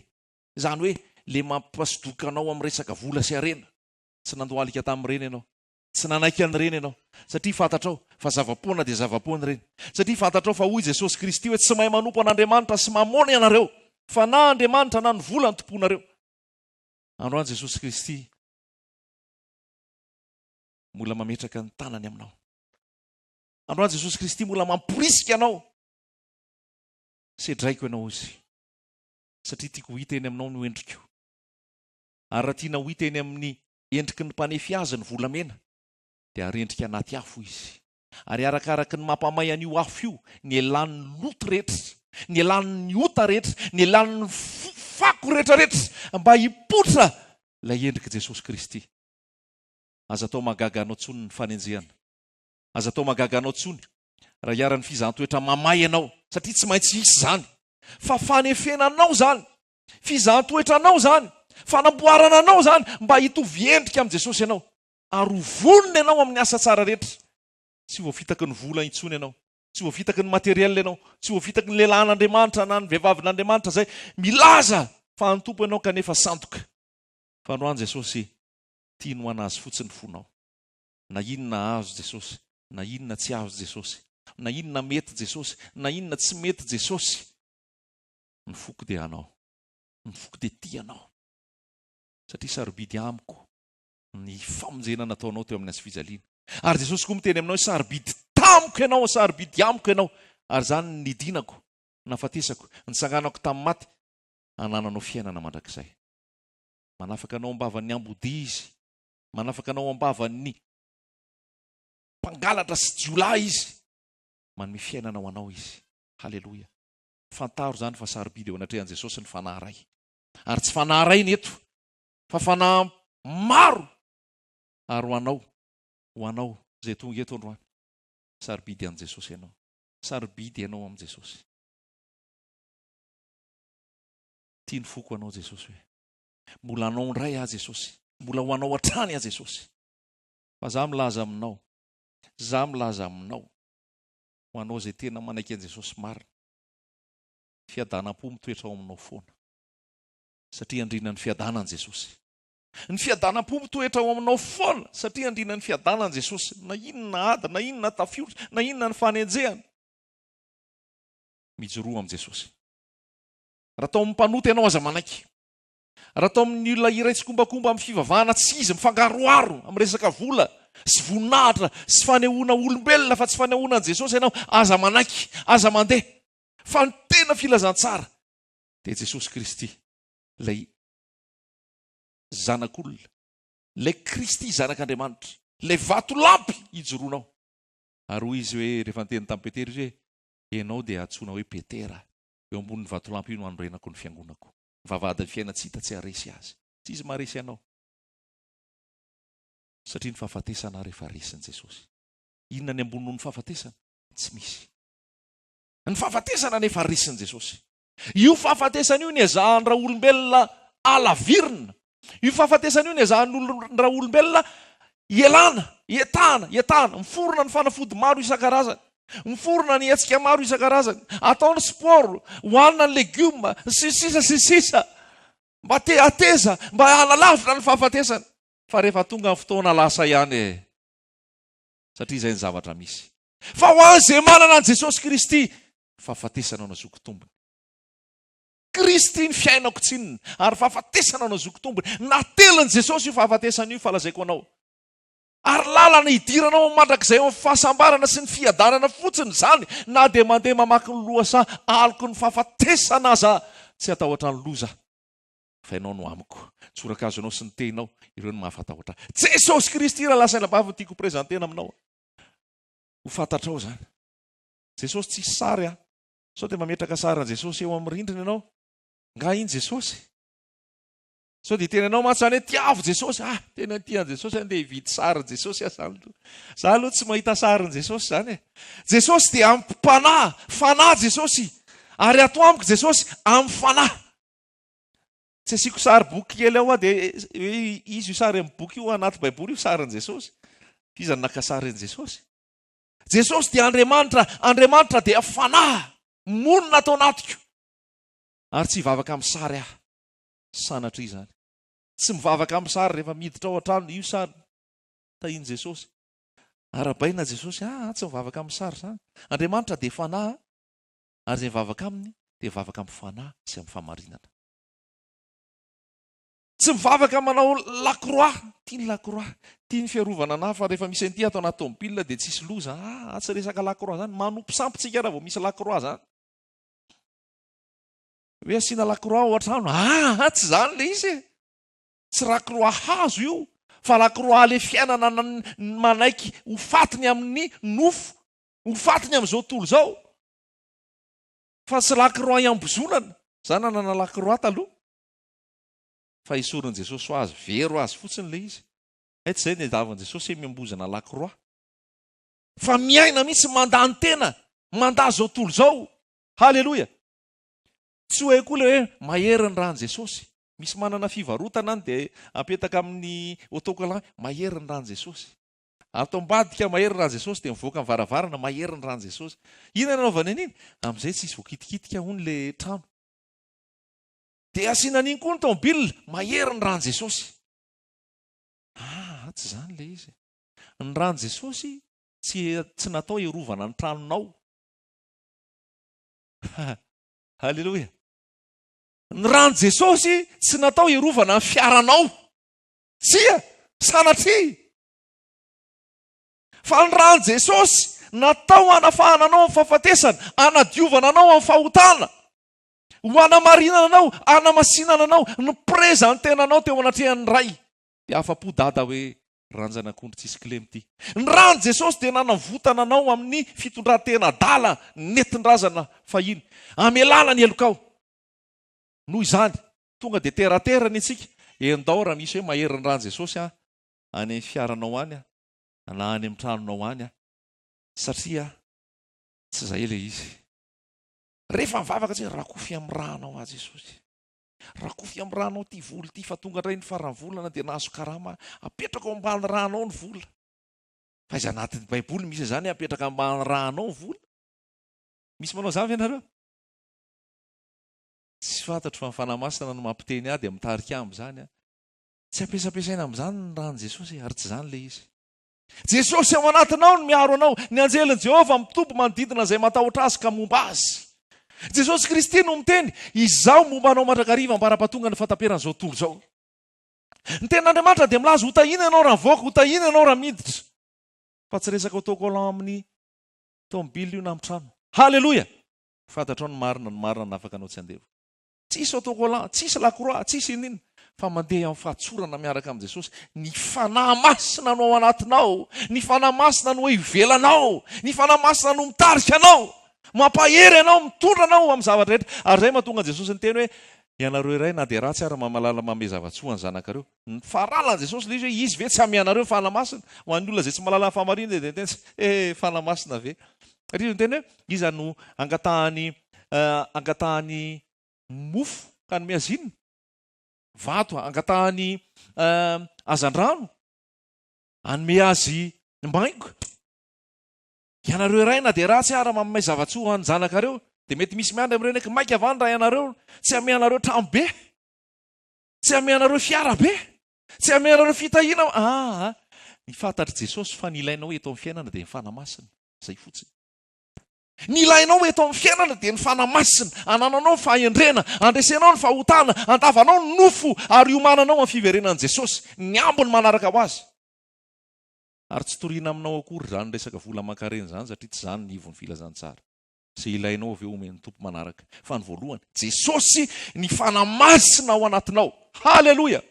Izany hoe le mampasidoka anao amin'ny resaka vola sy arena. Tsy nandoalika tamin'ireny ianao. tsy nanaiky an'ireny ianao satria fantatrao fa zavapoana dia zavapoana ireny satria fantatrao fa hoy Jesosy Kristy hoe tsy mahay manompo an'Andriamanitra sy mamona ianareo fa na Andriamanitra na ny vola ny tomponareo. Androany Jesosy Kristy mbola mametraka ny tanany aminao. Androany Jesosy Kristy mbola mamporisika anao. Sedraiko ianao izy satria tiako ho hita eny aminao no endriko. Ary raha tiana ho hita eny amin'ny endriky ny mpanefy azy ny volamena dia arendrika anaty afo izy. Ary arakaraky ny mampamay an'io afo io ny elan'ny loto rehetra, ny elan'ny ota rehetra, ny elan'ny fako rehetrarehetra mba hipotra ilay endriky Jesosy Kristy. Aza atao magaga anao tsony ny fanenjehana. Aza atao magaga anao tsony raha hiara-ny fizahanttoetra mamay ianao satria tsy maintsy hisy zany. Fa fanefenanao zany, fizahanttoetranao zany, fanamboarana anao zany mba hitovy endrika amin'i Jesosy ianao. Ary vonona ianao amin'ny asa tsara rehetra. Tsy voafitaky ny vola intsony ianao, tsy voafitaky ny materiel ianao, tsy voafitaky ny lehilahin'Andriamanitra na ny vehivavin'Andriamanitra zay milaza fa antompo ianao kanefa sandoka. Fa androany Jesosy tia no anazy fotsiny fonao. Na inona azo Jesosy, na inona tsy azo Jesosy, na inona mety Jesosy, na inona tsy mety Jesosy, ny foko dia anao, ny foko dia tia anao. Satria sarobidy amiko ny famonjena nataonao teo amin'ny asofijaliana. Ary Jesosy koa miteny aminao sarobidy tamiko ianao, sarobidy amiko ianao. Ary zany ny nidinako, nafatesako, nitsanganako tamin'ny maty, hanananao fiainana mandrakizay. Manafaka anao ambavan'ny ambody izy, manafaka anao ambavan'ny mpangalatra sy jiolahy izy, manome fiainana ho anao izy. Halleloja. Fantaro zany fa sarobidy eo anatrehan'i Jesosy ny fanahy ray. Ary tsy fanahy ray neto, fa fanahy maro. Ary ho anao zay tonga eto androany, sarobidy an'i Jesosy ianao. Sarobidy ianao amin'i Jesosy. Tia ny foko anao Jesosy hoe mbola anao ndray a Jesosy, mbola ho anao hatrany a Jesosy. Fa za milaza aminao, za milaza aminao ho anao zay tena manaiky an'i Jesosy marina. Fiadanam-po mitoetra ao aminao foana satria andrina ny fiadanan'i Jesosy. Ny fiadanam-po mitoetra ao aminao foana satria andrina ny fiadanan'i Jesosy. Na inona ada, na inona tafiotra, na inona ny fanenjehana, mijoroa amin'i Jesosy. Raha tao mipanoty ianao aza manaiky. Raha tao amin'ny olona iray tsy kombakomba amin'ny fivavahana tsy izy, mifangaroaro amin'ny resaka vola sy voninahitra sy fanehoana olombelona fa tsy fanehoana an'i Jesosy ianao, aza manaiky, aza mandeha. Fa ny tena filazantsara dia Jesosy Kristy, ilay zanak'olona, ilay Kristy zanak'Andriamanitra, ilay vato lampy hijoroanao. Ary hoy izy hoe rehefa niteny tamin'i Petera izy hoe ianao dia antsoina hoe Petera, eo ambonin'ny vato lampy io no anorenako ny fiangonako. Vavahady fiaina tsy hita tsy haresy azy. Tsy izy maresy ianao. Satria ny fahafatesana rehefa resin'i Jesosy. Inona ny ambony noho ny fahafatesana? Tsy misy. Ny fahafatesana nefa resin'i Jesosy. Io fahafatesana io ny ezahan'ny raha olombelona alavirina. Io fahafatesana io ny ezahan'ny raha olombelona ietana, miforona ny fanafody maro isan-karazany. Miforona ny hetsika maro isan-karazany. Ataony sport, hohanina ny legioma, sisa. Mba ateza, mba halalavitra ny fahafatesana. Fa rehefa tonga ny fotoana lasa ihany satria izay ny zavatra misy. Fa ho an'izay manana an' Jesosy Kristy, fahafatesana na zoko tombony. Kristy ny fiainako tsinona, ary fahafatesana na zoko tombony. Natelan'i Jesosy io fahafatesana io falazaiko anao. Ary lalana hidiranao mandrakizay amin'ny fahasambarana sy ny fiadanana fotsiny zany, na dia mandeha mamaky ny lohasa aloko ny fahafatesana aza, tsy atahotra ny loza. Fa ianao no amiko, tsorakazo anao sy ny tenao, ireo no mahafatahotra. Jesosy Kristy raha lasa ilabavy tiako prezantena aminao. Ho fantatrao zany. Jesosy tsy sary a. Sao dia mametraka sarin'i Jesosy eo amin'ny rindrina ianao. Nga iny Jesosy. Sao dia tena ianao matsany hoe tiavo Jesosy. Tena tian'i Jesosy andeha hividy sarin'i Jesosy zany. Za aloha tsy mahita sarin'i Jesosy zany. Jesosy dia amin'ny mpanahy, fanahy Jesosy. Ary ato amiko Jesosy amin'ny fanahy. Tsy asiko sary boky kely ao dia izy io sary amin'ny boky io anaty baiboly io sarin'i Jesosy. Fizany naka sarin'i Jesosy. Jesosy dia Andriamanitra dia fanahy, monina atao anatiko. Ary tsy hivavaka amin'ny sary aho. Sanatria izany. Tsy mivavaka amin'ny sary rehefa miditra ao an-trano, io sary tahiny Jesosy. arabaina Jesosy tsy mivavaka amin'ny sary zany. Andriamanitra dia fanahy ary izay mivavaka aminy dia mivavaka amin'ny fanahy sy amin'ny famarinana. Tsy mivavaka manao lakroa, tia ny lakroa, tia ny fiarovana na fa rehefa misy an'ity atao anaty tômôbilina dia tsisy loza. Tsy resaka lakroa zany, manompo sampitsika raha vao misy lakroa zany. Hoe asiana lakroa ao an-trano, tsy zany le izy. Tsy lakroa hazo io, fa lakroa le fiainana manaiky ho fatiny amin'ny nofo, ho fatiny amin'izao tontolo izao. Fa tsy lakroa iambozonana, zany anana lakroa taloha. Fa isorony Jesosy ho azy, vero azy fotsiny le izy. Tsy izay ny davany Jesosy miambozana lakroa. Fa miaina mihitsy mandany tena, mandà zao tontolo izao. Halleloja. Tsy hoe koa le hoe mahery ny rany Jesosy. Misy manana fivarotana any dia apetaka amin'ny autocollant, mahery ny rany Jesosy. Ato ambadika mahery ny rany Jesosy dia mivoaka amin'ny varavarana, mahery ny rany Jesosy. Ina anaovana an'iny? Amin'izay tsisy voakitikitika hono le trano. Dia asiana an'iny koa ny tômôbilina, mahery ny rany Jesosy. Tsy zany le izy. Ny rany Jesosy tsy natao iarovana ny tranonao. Halleloja. Ny rany Jesosy tsy natao iarovana ny fiaranao. Tsia, sanatria. Fa ny rany Jesosy natao hanafahana anao amin'ny fahafatesana, hanadiovana anao amin'ny fahotana, ho hanamarinana anao, hanamasinana anao, ny preza ny tenanao teo anatrehan'ny ray. Dia afa-po dada hoe ranjanak'ondry tsisy kilemity. Ny rany Jesosy dia nanavotana anao amin'ny fitondran-tena adala, nentin-drazana fahiny. Amelana ny elokao. Noho izany, tonga dia teraterany antsika. Endao raha misy hoe mahery ny rany Jesosy any amin'ny fiaranao any, na any amin'ny tranonao any, satria tsy izay le izy. Rehefa mivavaka tsy rakofy amin'ny ranao a Jesosy. Rakofy amin'ny ranao ty vola ty, fa tonga indray ny faran'ny volana dia nahazo karama, apetraka ao ambany ranao ny vola. Fa izy anatin'ny Baiboly misy izany apetraka ambany ranao ny vola. Misy manao zavy ianareo? Tsy fantatro fa ny fanahy-masina no mampiteny dia mitarika amin'izany. Tsy ampiasapiasaina amin'izany ny rany Jesosy, ary tsy izany le izy. Jesosy ao anatinao no miaro anao, ny anjelin'i Jehovah mitombo manodidina izay matahotra azy ka momba azy. Jesosy Kristy no miteny, izaho momba anao mandrakariva ambara-patonga ny fataperan'izao tontolo izao. Ny ten'Andriamanitra dia milaza, hotahina ianao raha mivoaka, hotahina ianao raha miditra. Fa tsy resaka autocollant amin'ny tômôbily io na amin'ny trano. Halleloja. Fantatrao ny marina afaka anao tsy andevo. Tsisy autocollant, tsisy lakroa, tsisy inina. Fa mandeha amin'ny fahatsorana miaraka amin'ny Jesosy. Ny fanahy masina no ao anatinao, ny fanahy masina no ivelanao, ny fanahy masina no mitarika anao, mampahery anao, mitondra anao amin'ny zavatra rehetra. Ary izay mahatonga Jesosy ny teny hoe, ianareo iray na dia ratsy ary mamalala mame zavatsoa ny zanakareo. Ny faharalan Jesosy le izy hoe izy ve tsy ame anareo fanahy masina? Ho an'ny olona izay tsy mahalala ny fahamarinana dia teny fanahy masina ve? Ary ny teny hoe iza no angatahany mofo ka ny miazinina, vato angatahany hazandrano, anome azy maingo. Ianareo iray na dia ratsy ary mamay zavatsoa ny zanakareo, dia mety misy miandry amin'ireo neky maika avany raha ianareo tsy ame anareo trano be, tsy ame anareo fiara be, tsy ame anareo fitahiana. Ny fantatry Jesosy fa ny ilainao eto amin'ny fiainana dia ny fanahy masina. Zay fotsiny. Ny ilainao eto amin'ny fiainana dia ny fanahy masina, anananao fahendrena, andresenao ny fahotana, andavanao ny nofo ary iomananao amin'ny fiverenan'i Jesosy, ny ambony manaraka ho azy. Ary tsy toriana aminao akory zany resaka vola aman-karena zany, satria tsy zany ny ivon'ny filazantsara. Izay ilainao avy eo omen'ny tompo manaraka. Fa ny voalohany, Jesosy ny fanahy masina ao anatinao. Halleloja.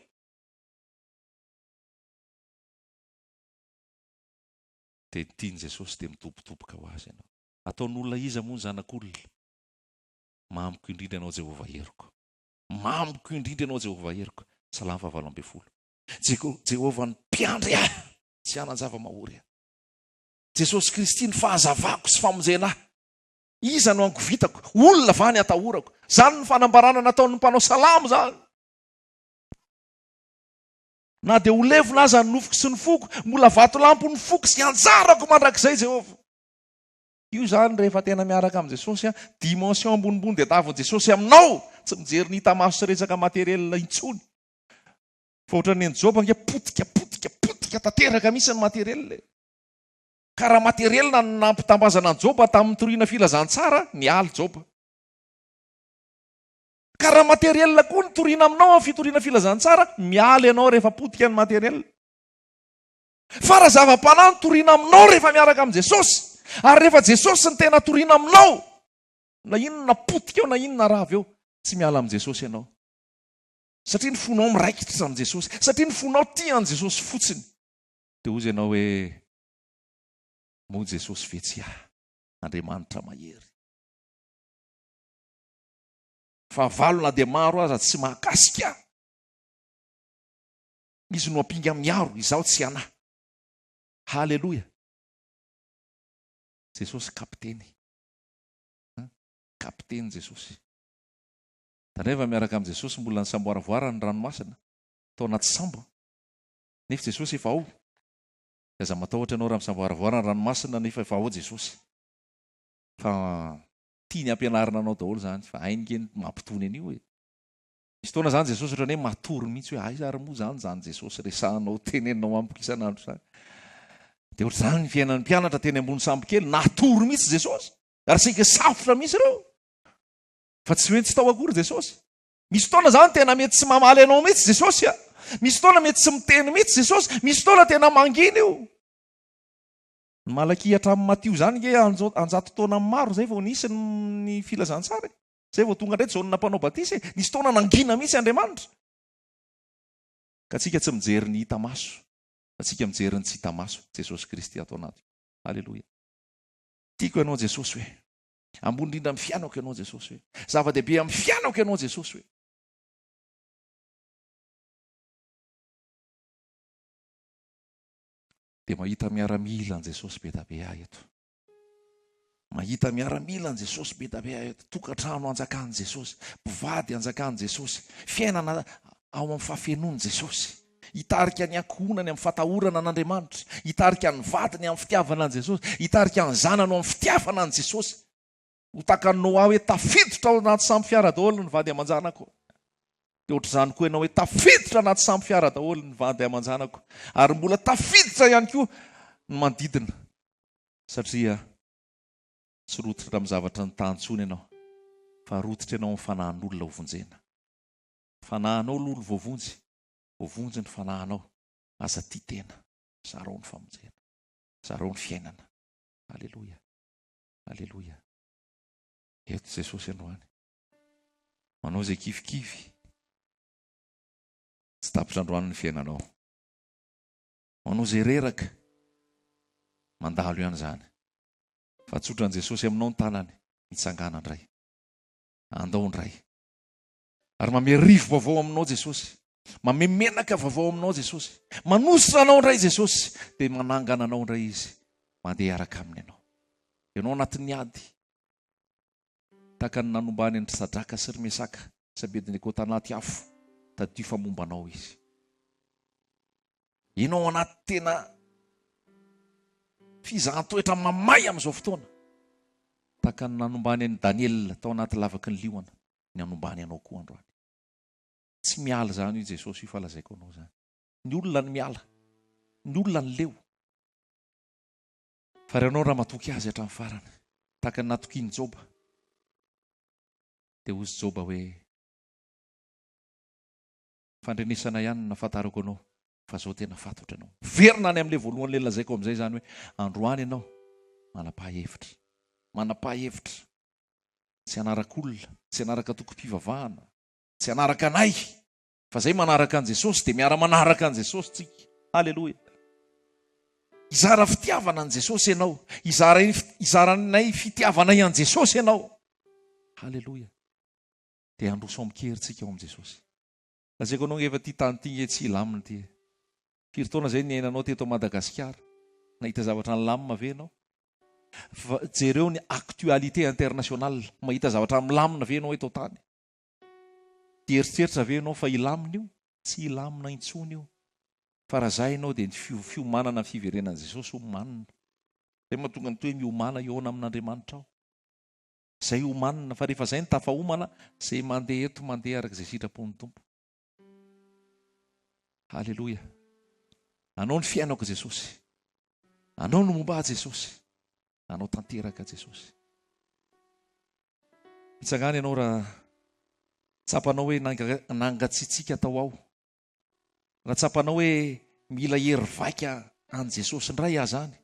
Dia tiany Jesosy dia mitobotoboka ho azy ianao. Ataon'olona iza moa ny zanak'olona? Mamiko indrindra ianao Jehovah heriko. Mamiko indrindra ianao Jehovah heriko. Salamy 7:20. Jehovah ny mpiandry ahy, tsy hanan-java-mahory ahy. Jesosy Kristy ny fahazavako sy famonjena. Iza no angovitako, olona vany atahorako. Zany ny fanambarana nataon'ny mpanao salamo zany. Na dia ho levona aza ny nofoko sy ny foko, mbola vato lampo ny foko sy anjarako mandrakizay Jehovah. Io zany rehefa tena miaraka amin'ny Jesosy, dimension ambonimbony dia davon Jesosy aminao, tsy mijery ny hita maso sy resaka materiel intsony. Fa ohatran'ny Job potika tanteraka misy ny materiel. Ka raha materielina nampitambazana ny Joba tamin'ny toriana filazantsara, nialy Joba. Ka raha materielina koa ny toriana aminao amin'ny fitoriana filazantsara, mialy ianao rehefa potika ny materielina. Fa raha zava-panahy ny toriana aminao rehefa miaraka amin'ny Jesosy, ary rehefa Jesosy ny tena toriana aminao, na inona potika eo, na inona rava eo, tsy miala amin'ny Jesosy ianao. Satria ny fonao miraikitra amin'ny Jesosy, satria ny fonao tia an'i Jesosy fotsiny. Dia hozy ianao hoe moa Jesosy vetsia, Andriamanitra mahery. Fa valona dia maro aza tsy mahakasika. Izy no ampinga miaro, izaho tsy anahy. Halleluja. Jesosy kapiteny. Kapiteny Jesosy. Taneva miaraka amin'ny Jesosy mbola ny samboaravoarany ranomasina tao anaty sambo. Nefa Jesosy efa ao. Aza matahotra ianao raha misamboaravoarany ranomasina nefa efa ao Jesosy. Fa tia ny ampianarina anao daholo zany, fa hain'ikeny mampitony an'io hoe. Misy fotoana zany Jesosy ohatrany hoe matory mihitsy hoe aiza ary moa zany Jesosy resahanao teneninao amin'ny isan'andro zany. Dia ohatr' zany ny fiainan'ny mpianatra teny ambony sambo kely, natory mihitsy Jesosy. Ary sika safotra mihitsy ireo. Fa tsy hoe tsy tao akory Jesosy. Misy fotoana zany tena mety tsy mamaly anao mihitsy Jesosy. Misy fotoana mety tsy miteny mihitsy Jesosy. Misy fotoana tena mangina io. Ny Malakia hatramin'ny Matio zany nge anjato taona maro zay vao nisy ny filazantsara. Zay vao tonga ndray Jaona mpanao batisy. Nisy fotoana nangina mihitsy Andriamanitra. Ka tsika tsy mijery ny hita maso, fa tsika mijery ny tsy hita maso, Jesosy Kristy ato anaty. Halleluja. Tiako ianao Jesosy hoe. Ambony indrindra amin'ny fianako ianao Jesosy hoe. Zava-dehibe amin'ny fianako ianao Jesosy hoe. Dia mahita miaramila ny Jesosy be da be ahy eto. Mahita miaramila ny Jesosy be da be ahy eto. Tokantrano anjakan'i Jesosy, mpivady anjakan'i Jesosy, fiainana ao amin'ny fahafenon'i Jesosy. Hitarika ny ankohonany amin'ny fatahorana an'Andriamanitra, hitarika ny vatany amin'ny fitiavana an'i Jesosy, hitarika ny zanany amin'ny fitiavana an'i Jesosy. Ho taka ny Noa hoe tafiditra ao anaty sambo fiara daholo ny vady aman-janako. Dia ohatr'izany koa ianao hoe tafiditra anaty sambo fiara daholo ny vady aman-janako. Ary mbola tafiditra ihany koa ny manodidina. Satria tsy rotitra amin'ny zavatra ny tantsony ianao, fa rotitra ianao amin'ny fanahin'olona ho vonjena. Fanahinao l'olo voavonjy, voavonjy ny fanahinao. Aza tia tena, zarao ny famonjena, zarao ny fiainana. Halleluja. Halleluja. Eto Jesosy androany. Manao izay kifikivy. Tsy tapitra androany ny fiainanao. Manao izay reraka. Mandalo ihany zany. Fa tsotra ny Jesosy aminao ny tanany. Mitsangana indray. Andao indray. Ary mame rivo vaovao aminao Jesosy. Mame menaka vaovao aminao Jesosy. Manositra anao indray Jesosy. Dia manangana anao indray izy. Mandeha araka aminy ianao. Ianao anatin'ny ady. Taka ny nanombany ny Sadraka sy ny Mesaka, Abednego tanaty afo, tadio famombanao izy. Ianao anaty tena fizahanttoetra mamay amin'izao fotoana. Taka ny nanombany ny Daniel tao anaty lavaky ny liona, ny anombany anao koa androany. Tsy miala zany io Jesosy io fa lazaiko anao zany. Ny olona ny miala, ny olona ny leo. Fa ianao raha matoky azy hatramin'ny farany, taka ny natokiany Joba. Dia hozy Joba hoe fandrenesana ihany nafantarako anao, fa zao tena fatotra anao. Verina any amin'ilay voalohany le lazaiko amin'izay zany hoe androany ianao manapa-hevitra. Manapa-hevitra. Tsy anarak'olona, tsy anaraka tokom-pivavahana, tsy anaraka anay, fa zay manaraka an' Jesosy dia miara-manaraka an' Jesosy tsika. Halleluja. Izara fitiavana an' Jesosy ianao. Izaranay fitiavanay an' Jesosy ianao. Halleluja. Dia androso amikeritsika ao amin'i Jesosy. Lazaiko anao efa ty tany ty tsy lamina ty. Firy taona zay ny ainanao teto Madagasikara. Nahita zavatra ny lamina ve ianao? Jereo ny actualité internationale. Mahita zavatra milamina ve ianao eto tany? Tieritseritra ve ianao fa ilamina io? Tsy ilamina intsony io. Fa raha zay ianao dia ny fiomanana ny fiverenan'i Jesosy omanina. Zay mahatonga ny toe miomana eona amin'Andriamanitra ao. Zay omanina, fa rehefa zay ny tafahomana, zay mandeha eto mandeha araka izay sitrapon'ny Tompo. Halleluja. Anao ny fiainako Jesosy. anao no momba Jesosy, anao tanteraka Jesosy. Hitsangany ianao raha tsapanao hoe nangatsitsika tao ao, raha tsapanao hoe mila hery vaika an Jesosy ndray aho zany,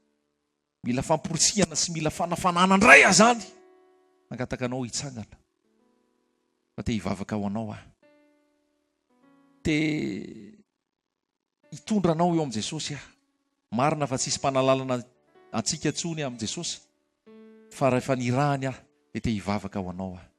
mila famporisiana sy mila fanafanana ndray aho zany, nangataka anao hitsangana fa te hivavaka ho anao aho, te hitondra anao eo am Jesosy aho. Marina fa tsisy mpanalalana antsika tsony am Jesosy, fa rehefa nirahany aho dia te hivavaka ho anao aho.